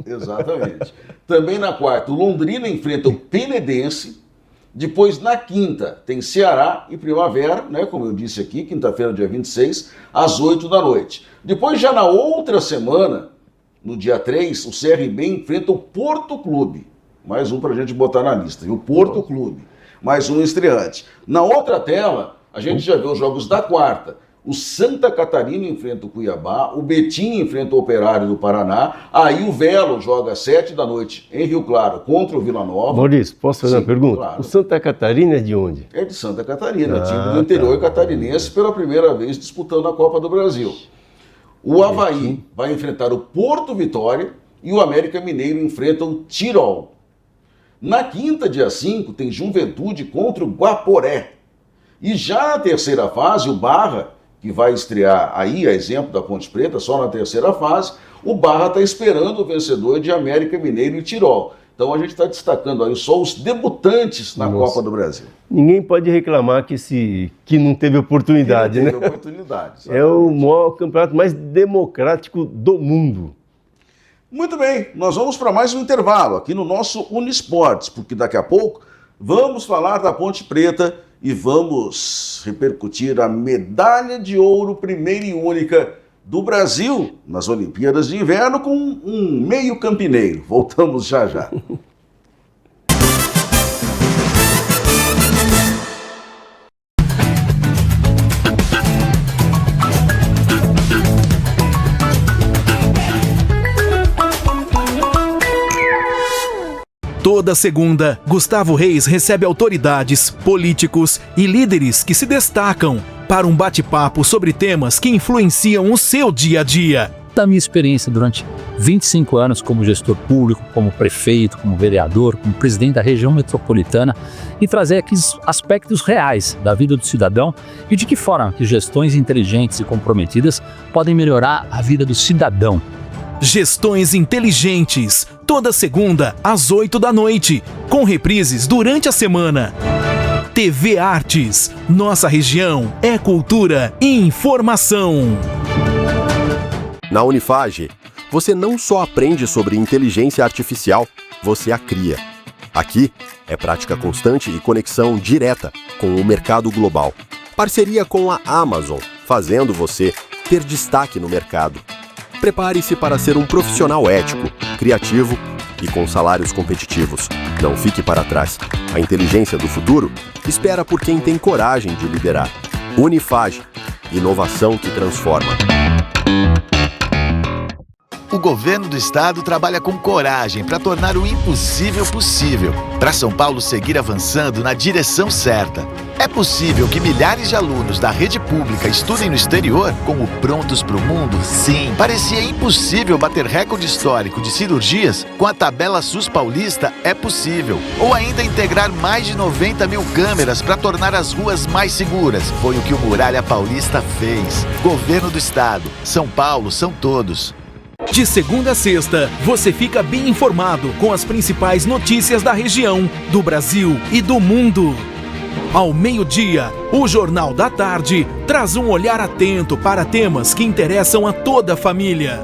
[SPEAKER 2] Exatamente. Também na quarta, o Londrina enfrenta o Penedense. Depois, na quinta, tem Ceará e Primavera, né? Como eu disse aqui, quinta-feira, dia 26, às 8 da noite. Depois, já na outra semana, no dia 3, o CRB enfrenta o Porto Clube. Mais um para a gente botar na lista. E o Porto Clube. Mais um estreante. Na outra tela, a gente já vê os jogos da quarta. O Santa Catarina enfrenta o Cuiabá. O Betim enfrenta o Operário do Paraná. Aí o Velo joga às 7 da noite em Rio Claro contra o Vila Nova.
[SPEAKER 3] Maurício, posso fazer uma pergunta?
[SPEAKER 2] Claro.
[SPEAKER 3] O Santa Catarina é de onde?
[SPEAKER 2] É de Santa Catarina, time do interior catarinense, pela primeira vez disputando a Copa do Brasil. O Avaí vai enfrentar o Porto Vitória e o América Mineiro enfrenta o Tirol. Na quinta, dia 5, tem Juventude contra o Guaporé. E já na terceira fase, o Barra, que vai estrear aí, a exemplo da Ponte Preta, só na terceira fase, o Barra está esperando o vencedor de América Mineiro e Tirol. Então a gente está destacando aí só os debutantes na Copa do Brasil.
[SPEAKER 3] Ninguém pode reclamar que não teve oportunidade, né? É o maior campeonato mais democrático do mundo.
[SPEAKER 2] Muito bem, nós vamos para mais um intervalo aqui no nosso Unisports, porque daqui a pouco vamos falar da Ponte Preta e vamos repercutir a medalha de ouro primeira e única do Brasil nas Olimpíadas de Inverno com um meio campineiro. Voltamos já já.
[SPEAKER 1] Toda segunda, Gustavo Reis recebe autoridades, políticos e líderes que se destacam para um bate-papo sobre temas que influenciam o seu dia a dia.
[SPEAKER 5] Da minha experiência durante 25 anos como gestor público, como prefeito, como vereador, como presidente da região metropolitana e trazer aqui aspectos reais da vida do cidadão e de que forma que gestões inteligentes e comprometidas podem melhorar a vida do cidadão.
[SPEAKER 1] Gestões Inteligentes, toda segunda às 8 da noite, com reprises durante a semana. TV Artes, nossa região é cultura e informação.
[SPEAKER 6] Na Unifage, você não só aprende sobre inteligência artificial, você a cria. Aqui é prática constante e conexão direta com o mercado global. Parceria com a Amazon, fazendo você ter destaque no mercado. Prepare-se para ser um profissional ético, criativo e com salários competitivos. Não fique para trás. A inteligência do futuro espera por quem tem coragem de liderar. Unifage. Inovação que transforma.
[SPEAKER 7] O governo do estado trabalha com coragem para tornar o impossível possível, para São Paulo seguir avançando na direção certa. É possível que milhares de alunos da rede pública estudem no exterior com o Prontos para o Mundo? Sim. Parecia impossível bater recorde histórico de cirurgias com a tabela SUS paulista? É possível. Ou ainda integrar mais de 90 mil câmeras para tornar as ruas mais seguras. Foi o que o Muralha Paulista fez. Governo do estado. São Paulo são todos.
[SPEAKER 1] De segunda a sexta, você fica bem informado com as principais notícias da região, do Brasil e do mundo. Ao meio-dia, o Jornal da Tarde traz um olhar atento para temas que interessam a toda a família.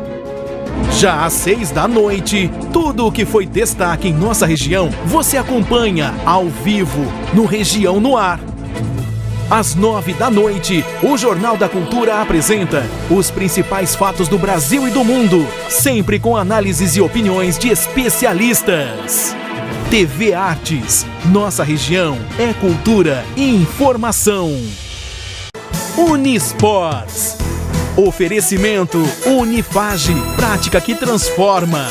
[SPEAKER 1] Já às 6 da noite, tudo o que foi destaque em nossa região, você acompanha ao vivo no Região no Ar. Às 9 da noite, o Jornal da Cultura apresenta os principais fatos do Brasil e do mundo, sempre com análises e opiniões de especialistas. TV Artes, nossa região é cultura e informação. Unisports. Oferecimento Unifage, prática que transforma.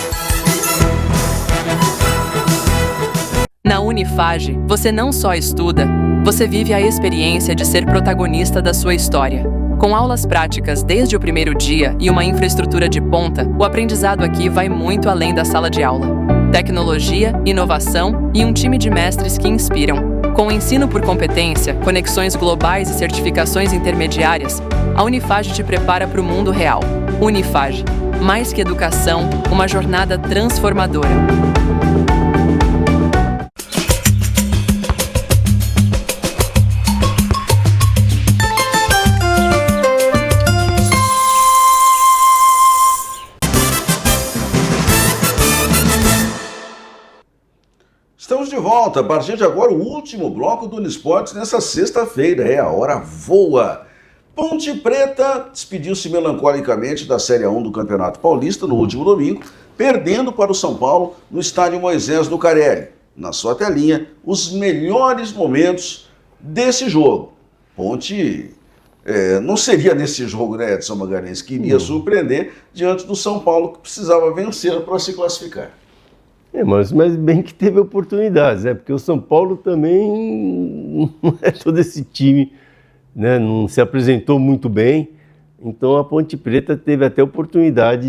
[SPEAKER 8] Na Unifage, você não só estuda, você vive a experiência de ser protagonista da sua história. Com aulas práticas desde o primeiro dia e uma infraestrutura de ponta, o aprendizado aqui vai muito além da sala de aula. Tecnologia, inovação e um time de mestres que inspiram. Com ensino por competência, conexões globais e certificações intermediárias, a Unifage te prepara para o mundo real. Unifage, mais que educação, uma jornada transformadora.
[SPEAKER 2] Estamos de volta, a partir de agora o último bloco do Unisports nessa sexta-feira, a hora voa. Ponte Preta despediu-se melancolicamente da Série A1 do Campeonato Paulista no último domingo, perdendo para o São Paulo no estádio Moisés Lucarelli. Na sua telinha, os melhores momentos desse jogo. Ponte não seria nesse jogo, né, Edson Magalhães, que iria surpreender diante do São Paulo, que precisava vencer para se classificar.
[SPEAKER 3] Mas bem que teve oportunidades, né? Porque o São Paulo também não é todo esse time, né? Não se apresentou muito bem. Então a Ponte Preta teve até oportunidade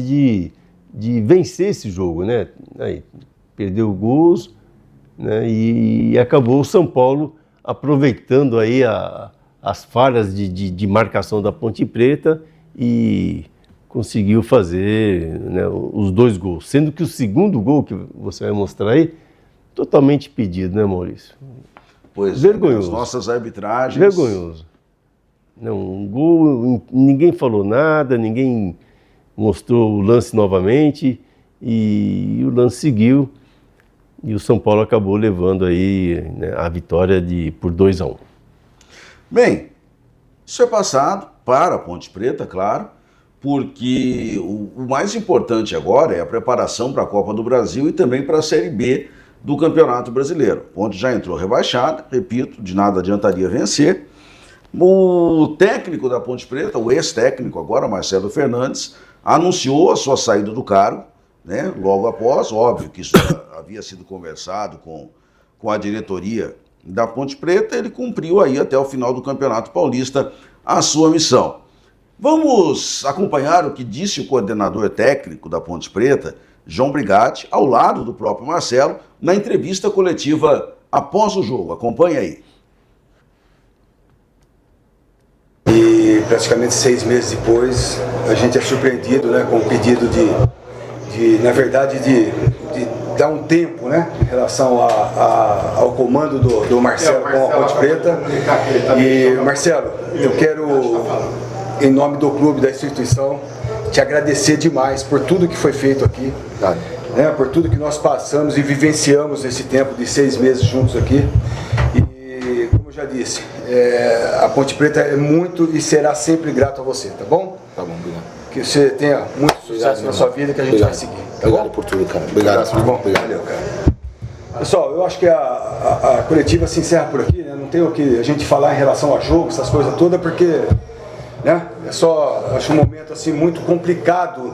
[SPEAKER 3] de vencer esse jogo, né? Aí, perdeu gols, né? E acabou o São Paulo aproveitando aí as falhas de marcação da Ponte Preta e conseguiu fazer, né, os 2 gols. Sendo que o segundo gol, que você vai mostrar aí, totalmente pedido, né, Maurício?
[SPEAKER 2] Pois
[SPEAKER 3] vergonhoso.
[SPEAKER 2] As nossas arbitragens...
[SPEAKER 3] Vergonhoso. Não, um gol, ninguém falou nada, ninguém mostrou o lance novamente e o lance seguiu e o São Paulo acabou levando aí, né, a vitória por 2-1.
[SPEAKER 2] Bem, isso é passado para a Ponte Preta, claro, porque o mais importante agora é a preparação para a Copa do Brasil e também para a Série B do Campeonato Brasileiro. Ponte já entrou rebaixada, repito, de nada adiantaria vencer. O técnico da Ponte Preta, o ex-técnico agora, Marcelo Fernandes, anunciou a sua saída do cargo, né, logo após, óbvio que isso havia sido conversado com a diretoria da Ponte Preta, ele cumpriu aí até o final do Campeonato Paulista a sua missão. Vamos acompanhar o que disse o coordenador técnico da Ponte Preta, João Brigatti, ao lado do próprio Marcelo, na entrevista coletiva após o jogo. Acompanhe aí.
[SPEAKER 10] E praticamente 6 meses depois, a gente é surpreendido, né, com o pedido na verdade, de dar um tempo, né, em relação ao comando do Marcelo com a Ponte Preta. E, Marcelo, eu quero, em nome do clube, da instituição, te agradecer demais por tudo que foi feito aqui, né, por tudo que nós passamos e vivenciamos nesse tempo de 6 meses juntos aqui. E, como eu já disse, a Ponte Preta é muito e será sempre grato a você, tá bom?
[SPEAKER 11] Tá bom, obrigado.
[SPEAKER 10] Que você tenha muito sucesso na sua vida, que a gente vai seguir. Obrigado por tudo, cara. Obrigado.
[SPEAKER 2] Tudo bom?
[SPEAKER 10] Valeu, cara. Pessoal, eu acho que a coletiva se encerra por aqui, né? Não tem o que a gente falar em relação a jogo, essas coisas todas, porque, né? É só, acho um momento assim muito complicado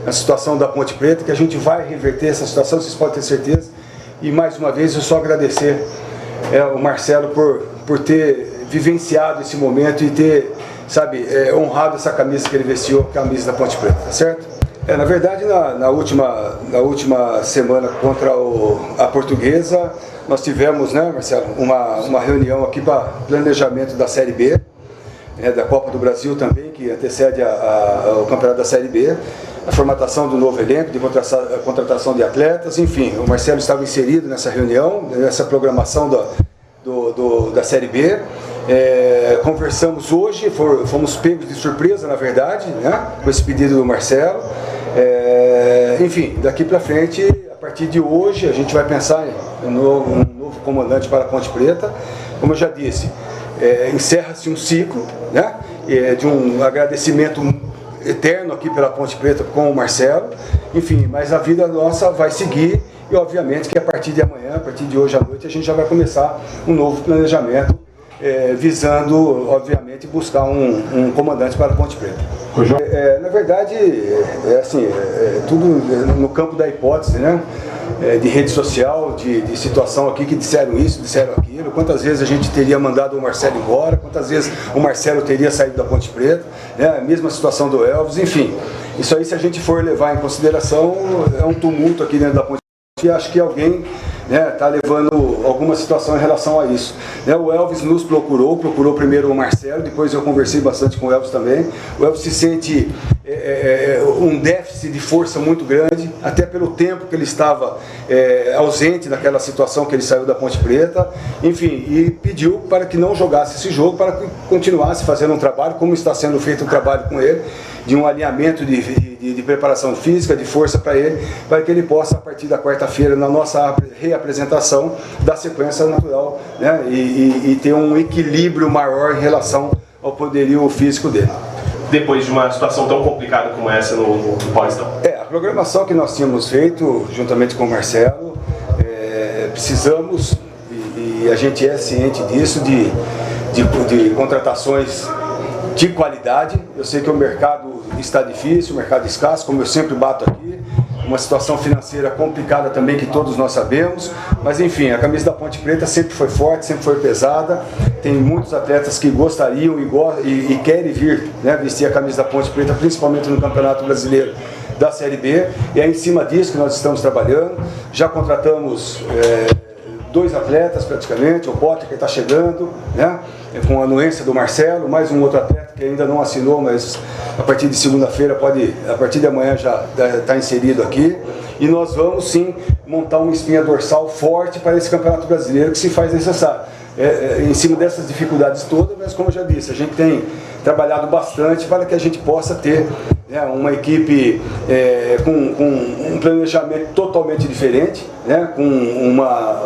[SPEAKER 10] na situação da Ponte Preta, que a gente vai reverter essa situação, vocês podem ter certeza. E mais uma vez eu só agradecer o Marcelo por ter vivenciado esse momento e ter, sabe, honrado essa camisa que ele vestiu, a camisa da Ponte Preta, tá certo? Na verdade, na última semana contra a Portuguesa, nós tivemos, né, Marcelo, uma reunião aqui para planejamento da Série B, da Copa do Brasil também, que antecede o campeonato da Série B, a formatação do novo elenco, de contratação de atletas, enfim, o Marcelo estava inserido nessa reunião, nessa programação da Série B. Conversamos hoje, fomos pegos de surpresa, na verdade, né, com esse pedido do Marcelo. Enfim, daqui para frente, a partir de hoje, a gente vai pensar em um novo comandante para a Ponte Preta. Como eu já disse, encerra-se um ciclo, né, de um agradecimento eterno aqui pela Ponte Preta com o Marcelo. Enfim, mas a vida nossa vai seguir e, obviamente, que a partir de amanhã, a partir de hoje à noite, a gente já vai começar um novo planejamento, visando, obviamente, buscar um comandante para a Ponte Preta. Na verdade, tudo no campo da hipótese, né? De rede social, de situação aqui que disseram isso, disseram aquilo. Quantas vezes a gente teria mandado o Marcelo embora, quantas vezes o Marcelo teria saído da Ponte Preta, né? A mesma situação do Elvis, enfim. Isso aí, se a gente for levar em consideração, é um tumulto aqui dentro da Ponte Preta. E acho que alguém está levando alguma situação em relação a isso. O Elvis nos procurou primeiro o Marcelo, depois eu conversei bastante com o Elvis também. O Elvis se sente um déficit de força muito grande, até pelo tempo que ele estava ausente naquela situação que ele saiu da Ponte Preta, enfim, e pediu para que não jogasse esse jogo, para que continuasse fazendo um trabalho, como está sendo feito o trabalho com ele, de um alinhamento de preparação física, de força para ele, para que ele possa, a partir da quarta-feira, na nossa reapresentação, dar sequência natural, né, e ter um equilíbrio maior em relação ao poderio físico dele.
[SPEAKER 11] Depois de uma situação tão complicada como essa no Paulistão?
[SPEAKER 10] A programação que nós tínhamos feito, juntamente com o Marcelo, precisamos, e a gente é ciente disso, de contratações de qualidade. Eu sei que o mercado está difícil, o mercado escasso, como eu sempre bato aqui, uma situação financeira complicada também, que todos nós sabemos, mas enfim, a camisa da Ponte Preta sempre foi forte, sempre foi pesada. Tem muitos atletas que gostariam e querem vir, né, vestir a camisa da Ponte Preta, principalmente no Campeonato Brasileiro da Série B, e é em cima disso que nós estamos trabalhando. Já contratamos 2 atletas praticamente, o Potter que está chegando, né, com a anuência do Marcelo, mais um outro atleta que ainda não assinou, mas a partir de segunda-feira a partir de amanhã já está inserido aqui. E nós vamos sim montar uma espinha dorsal forte para esse Campeonato Brasileiro, que se faz necessário. Em cima dessas dificuldades todas, mas como eu já disse, a gente tem trabalhado bastante para que a gente possa ter, né, uma equipe com um planejamento totalmente diferente, né, com uma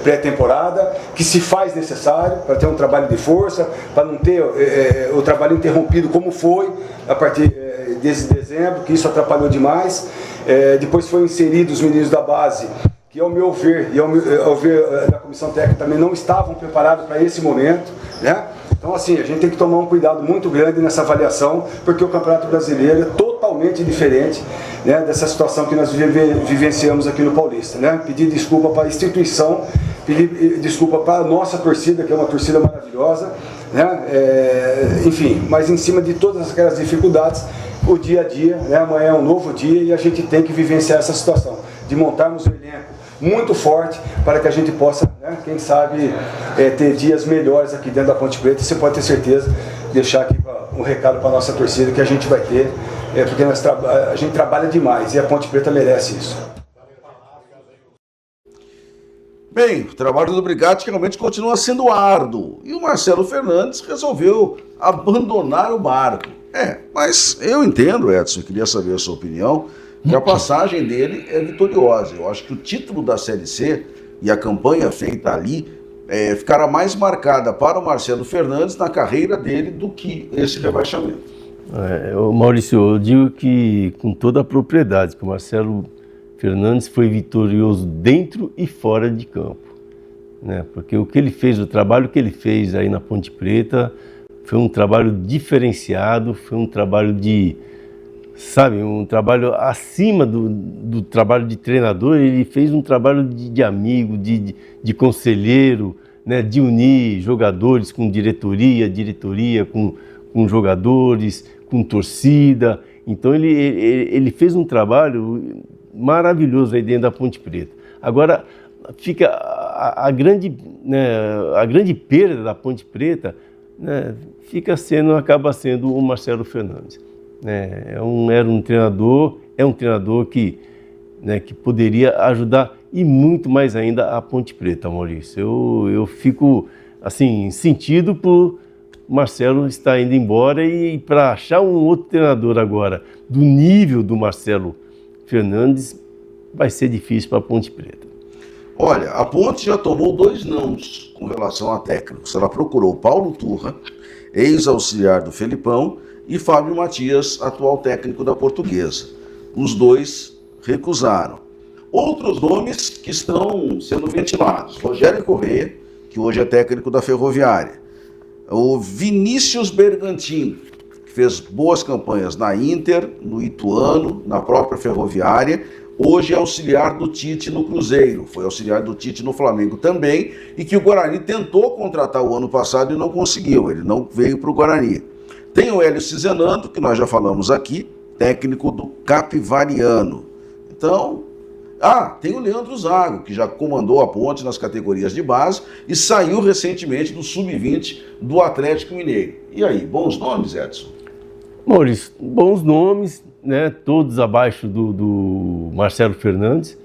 [SPEAKER 10] pré-temporada que se faz necessário para ter um trabalho de força, para não ter o trabalho interrompido como foi a partir desse dezembro, que isso atrapalhou demais. Depois foi inserido os meninos da base, que ao meu ver e ao ver da comissão técnica também não estavam preparados para esse momento, né? Então assim, a gente tem que tomar um cuidado muito grande nessa avaliação, porque o Campeonato Brasileiro é totalmente diferente, né, dessa situação que nós vivenciamos aqui no Paulista, né? Pedir desculpa para a instituição, pedir desculpa para a nossa torcida, que é uma torcida maravilhosa, né? Enfim, mas em cima de todas aquelas dificuldades, o dia a dia, né? Amanhã é um novo dia e a gente tem que vivenciar essa situação, de montarmos um elenco muito forte para que a gente possa, né, quem sabe, ter dias melhores aqui dentro da Ponte Preta. Você pode ter certeza, deixar aqui um recado para a nossa torcida que a gente vai ter, porque a gente trabalha demais e a Ponte Preta merece isso.
[SPEAKER 2] Bem, o trabalho do Brigatti realmente continua sendo árduo e o Marcelo Fernandes resolveu abandonar o barco. Mas eu entendo, Edson, eu queria saber a sua opinião, que a passagem dele é vitoriosa. Eu acho que o título da Série C e a campanha feita ali ficará mais marcada para o Marcelo Fernandes na carreira dele do que esse rebaixamento.
[SPEAKER 3] Maurício, eu digo que com toda a propriedade, que o Marcelo Fernandes foi vitorioso dentro e fora de campo, né? Porque o que ele fez, o trabalho que ele fez aí na Ponte Preta foi um trabalho diferenciado, foi um trabalho um trabalho acima do trabalho de treinador. Ele fez um trabalho de amigo, de conselheiro, né? De unir jogadores com diretoria com jogadores, com torcida. Então ele fez um trabalho maravilhoso aí dentro da Ponte Preta. Agora fica a grande perda da Ponte Preta, né? Acaba sendo o Marcelo Fernandes. É um treinador que poderia ajudar e muito mais ainda a Ponte Preta, Maurício. Eu fico assim sentido por Marcelo estar indo embora, e para achar um outro treinador agora do nível do Marcelo Fernandes vai ser difícil para a Ponte Preta.
[SPEAKER 2] Olha, a Ponte já tomou 2 nãos com relação a técnicos. Ela procurou Paulo Turra, ex-auxiliar do Felipão, e Fábio Matias, atual técnico da Portuguesa. Os 2 recusaram. Outros nomes que estão sendo ventilados: Rogério Corrêa, que hoje é técnico da Ferroviária; o Vinícius Bergantini, que fez boas campanhas na Inter, no Ituano, na própria Ferroviária, hoje é auxiliar do Tite no Cruzeiro, foi auxiliar do Tite no Flamengo também, e que o Guarani tentou contratar o ano passado e não conseguiu, ele não veio para o Guarani. Tem o Hélio Cizenando, que nós já falamos aqui, técnico do Capivariano. Então, tem o Leandro Zago, que já comandou a Ponte nas categorias de base e saiu recentemente do Sub-20 do Atlético Mineiro. E aí, bons nomes, Edson?
[SPEAKER 3] Maurício, bons nomes, né? Todos abaixo do Marcelo Fernandes,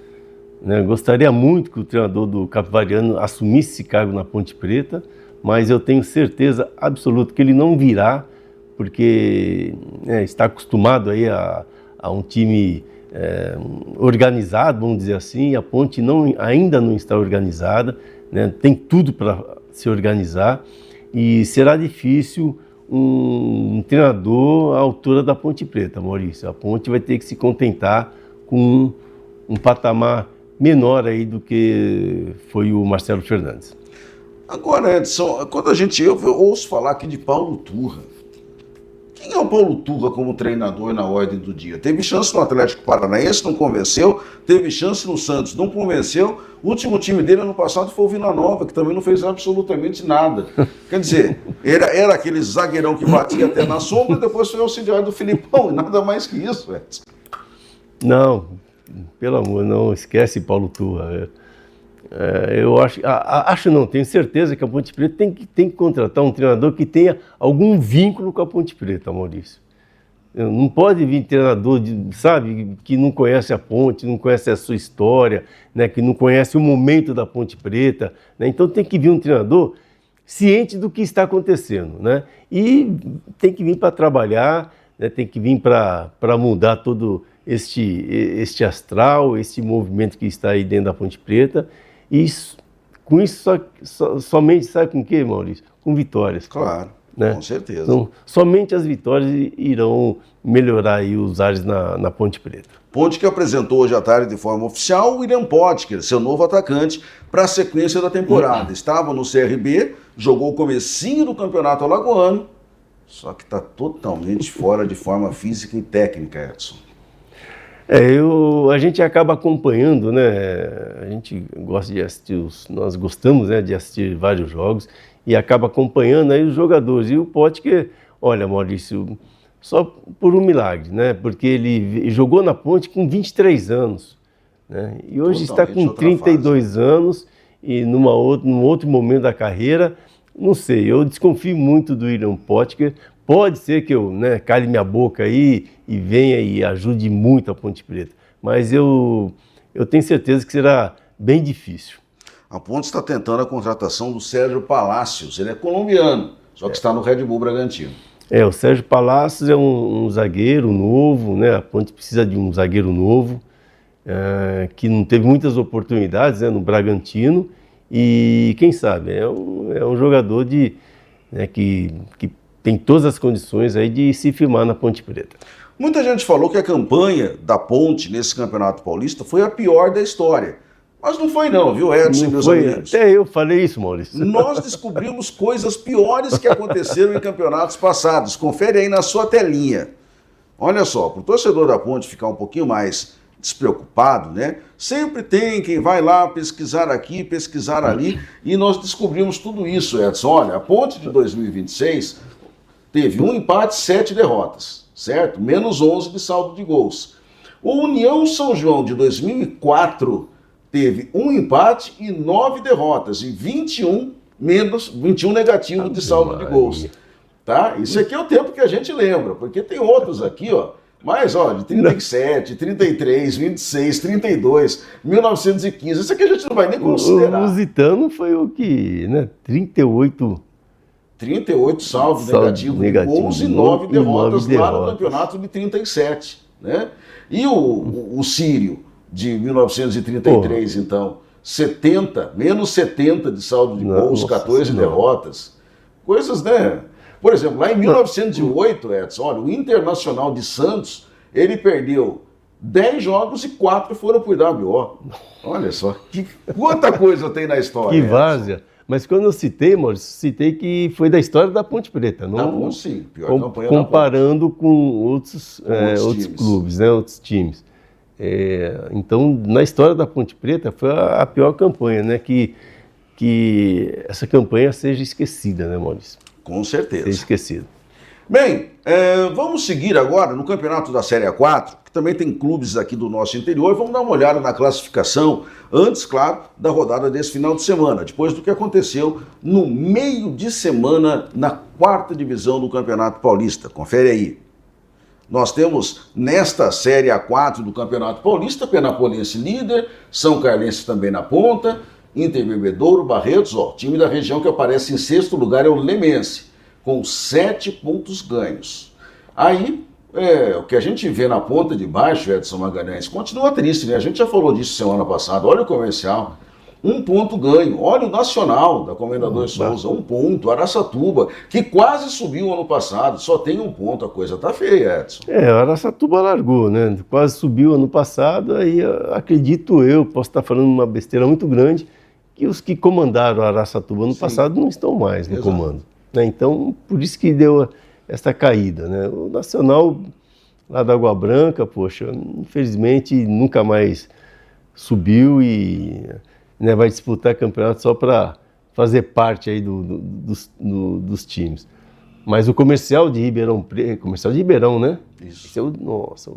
[SPEAKER 3] né? Gostaria muito que o treinador do Capivariano assumisse esse cargo na Ponte Preta, mas eu tenho certeza absoluta que ele não virá, porque está acostumado aí a um time organizado, vamos dizer assim. A Ponte ainda não está organizada, né? Tem tudo para se organizar, e será difícil um treinador à altura da Ponte Preta, Maurício. A Ponte vai ter que se contentar com um patamar menor aí do que foi o Marcelo Fernandes.
[SPEAKER 2] Agora, Edson, quando eu ouço falar aqui de Paulo Turra, quem é o Paulo Turra como treinador na ordem do dia? Teve chance no Atlético Paranaense, não convenceu. Teve chance no Santos, não convenceu. O último time dele ano passado foi o Vila Nova, que também não fez absolutamente nada. Quer dizer, era aquele zagueirão que batia até na sombra e depois foi auxiliar do Filipão, e nada mais que isso, Edson.
[SPEAKER 3] Não, pelo amor, não esquece Paulo Turra. Eu tenho certeza que a Ponte Preta tem que contratar um treinador que tenha algum vínculo com a Ponte Preta, Maurício. Não pode vir treinador, que não conhece a Ponte, não conhece a sua história, né, que não conhece o momento da Ponte Preta, né? Então tem que vir um treinador ciente do que está acontecendo, né? E tem que vir para trabalhar, né? Tem que vir para mudar todo este astral, este movimento que está aí dentro da Ponte Preta. E com isso somente sabe com o quê, Maurício? Com vitórias.
[SPEAKER 2] Claro,
[SPEAKER 3] né?
[SPEAKER 2] Com certeza.
[SPEAKER 3] Então, somente as vitórias irão melhorar aí os ares na Ponte Preta.
[SPEAKER 2] Ponte que apresentou hoje à tarde de forma oficial o William Potker, seu novo atacante, para a sequência da temporada. Estava no CRB, jogou o comecinho do campeonato alagoano, só que está totalmente fora de forma física e técnica, Edson.
[SPEAKER 3] A gente acaba acompanhando, né? A gente gosta de assistir, nós gostamos, né, de assistir vários jogos e acaba acompanhando aí os jogadores. E o Potker, olha, Maurício, só por um milagre, né? Porque ele jogou na Ponte com 23 anos, né? E hoje está com 32 anos e num outro momento da carreira, não sei, eu desconfio muito do William Potker. Pode ser que eu cale minha boca aí e venha e ajude muito a Ponte Preta, mas eu tenho certeza que será bem difícil.
[SPEAKER 2] A Ponte está tentando a contratação do Sérgio Palacios, ele é colombiano, só que está no Red Bull Bragantino.
[SPEAKER 3] O Sérgio Palacios é um zagueiro novo, né? A Ponte precisa de um zagueiro novo, que não teve muitas oportunidades, né, no Bragantino, e quem sabe, é um jogador que tem todas as condições aí de se firmar na Ponte Preta.
[SPEAKER 2] Muita gente falou que a campanha da Ponte nesse Campeonato Paulista foi a pior da história. Mas não foi não, viu, Edson e meus amigos?
[SPEAKER 3] Até eu falei isso, Maurício.
[SPEAKER 2] Nós descobrimos coisas piores que aconteceram em campeonatos passados. Confere aí na sua telinha. Olha só, para o torcedor da Ponte ficar um pouquinho mais despreocupado, né? Sempre tem quem vai lá pesquisar aqui, pesquisar ali, e nós descobrimos tudo isso, Edson. Olha, a Ponte de 2026 teve 1 empate, 7 derrotas, certo? Menos 11 de saldo de gols. O União São João de 2004 teve 1 empate e 9 derrotas, e 21 negativo de saldo de gols. Tá? Isso aqui é o tempo que a gente lembra, porque tem outros aqui, ó. Mas, ó, de 37, 33, 26, 32, 1915, isso aqui a gente não vai nem considerar.
[SPEAKER 3] O Lusitano foi o que, né, 38
[SPEAKER 2] saldo negativo de gols e 9 derrotas lá no campeonato de 37, né? E o Sírio, de 1933, então, menos 70 de saldo de gols, 14 derrotas. Coisas, né? Por exemplo, lá em 1908, Edson, olha, o Internacional de Santos, ele perdeu 10 jogos e 4 foram por WO. Olha só, quanta coisa tem na história.
[SPEAKER 3] Que várzea. Mas quando eu citei, Maurício, citei que foi da história da Ponte Preta. Não,
[SPEAKER 2] da Ponte, sim. Pior campanha
[SPEAKER 3] comparando com outros clubes, né, outros times. Então, na história da Ponte Preta, foi a pior campanha, né? Que essa campanha seja esquecida, né, Maurício?
[SPEAKER 2] Com certeza.
[SPEAKER 3] Seja esquecida.
[SPEAKER 2] Bem, vamos seguir agora no campeonato da Série A4, que também tem clubes aqui do nosso interior. Vamos dar uma olhada na classificação, antes, claro, da rodada desse final de semana, depois do que aconteceu no meio de semana na 4ª divisão do Campeonato Paulista. Confere aí. Nós temos nesta Série A4 do Campeonato Paulista, Penapolense líder, São Carlense também na ponta, Inter Bebedouro, Barretos, ó, o time da região que aparece em 6º lugar é o Lemense, com 7 pontos ganhos. Aí, o que a gente vê na ponta de baixo, Edson Magalhães, continua triste, né? A gente já falou disso semana passada. Olha o Comercial, 1 ponto ganho. Olha o Nacional, da Comendador Souza, 1 ponto. Araçatuba, que quase subiu ano passado, só tem 1 ponto. A coisa tá feia, Edson.
[SPEAKER 3] O Araçatuba largou, né? Quase subiu ano passado, aí acredito eu, posso estar falando uma besteira muito grande, que os que comandaram o Araçatuba ano passado não estão mais no comando. Né? Então, por isso que deu essa caída, né? O Nacional, lá da Água Branca, poxa, infelizmente nunca mais subiu e, né, vai disputar campeonato só para fazer parte aí dos times. Mas o Comercial de Ribeirão Preto, Comercial de Ribeirão, né? Isso. Nossa,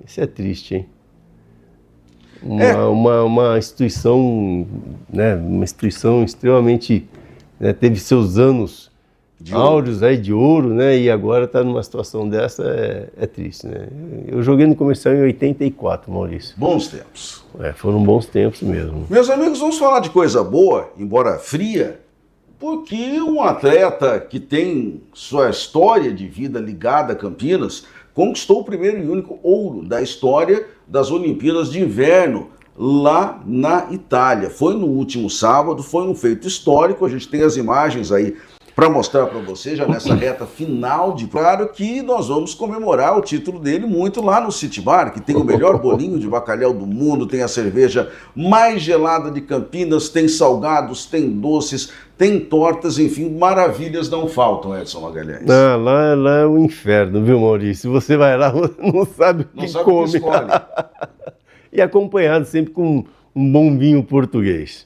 [SPEAKER 3] isso é triste, hein? Uma instituição, né? Uma instituição extremamente, né, teve seus anos áureos aí de ouro, né? E agora está numa situação dessa, é triste, né? Eu joguei no Comercial em 84, Maurício.
[SPEAKER 2] Bons tempos.
[SPEAKER 3] Foram bons tempos mesmo.
[SPEAKER 2] Meus amigos, vamos falar de coisa boa, embora fria, porque um atleta que tem sua história de vida ligada a Campinas conquistou o primeiro e único ouro da história das Olimpíadas de Inverno lá na Itália. Foi no último sábado, foi um feito histórico, a gente tem as imagens aí para mostrar para você, já nessa reta final de... Claro que nós vamos comemorar o título dele muito lá no City Bar, que tem o melhor bolinho de bacalhau do mundo, tem a cerveja mais gelada de Campinas, tem salgados, tem doces, tem tortas, enfim, maravilhas não faltam, Edson Magalhães.
[SPEAKER 3] Lá é o inferno, viu, Maurício? Você vai lá, não sabe o que come.
[SPEAKER 2] O que escolhe.
[SPEAKER 3] E acompanhado sempre com um bom vinho português.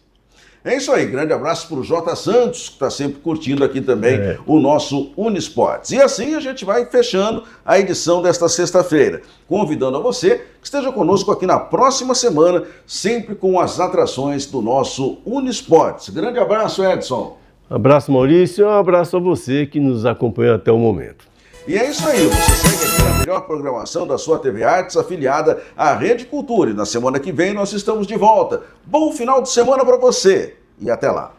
[SPEAKER 2] É isso aí, grande abraço para o J. Santos, que está sempre curtindo aqui também o nosso Unisports. E assim a gente vai fechando a edição desta sexta-feira, convidando a você que esteja conosco aqui na próxima semana, sempre com as atrações do nosso Unisports. Grande abraço, Edson.
[SPEAKER 3] Um abraço, Maurício, e um abraço a você que nos acompanhou até o momento.
[SPEAKER 2] E é isso aí, você segue aqui na melhor programação da sua TV Artes, afiliada à Rede Cultura. E na semana que vem nós estamos de volta. Bom final de semana para você e até lá.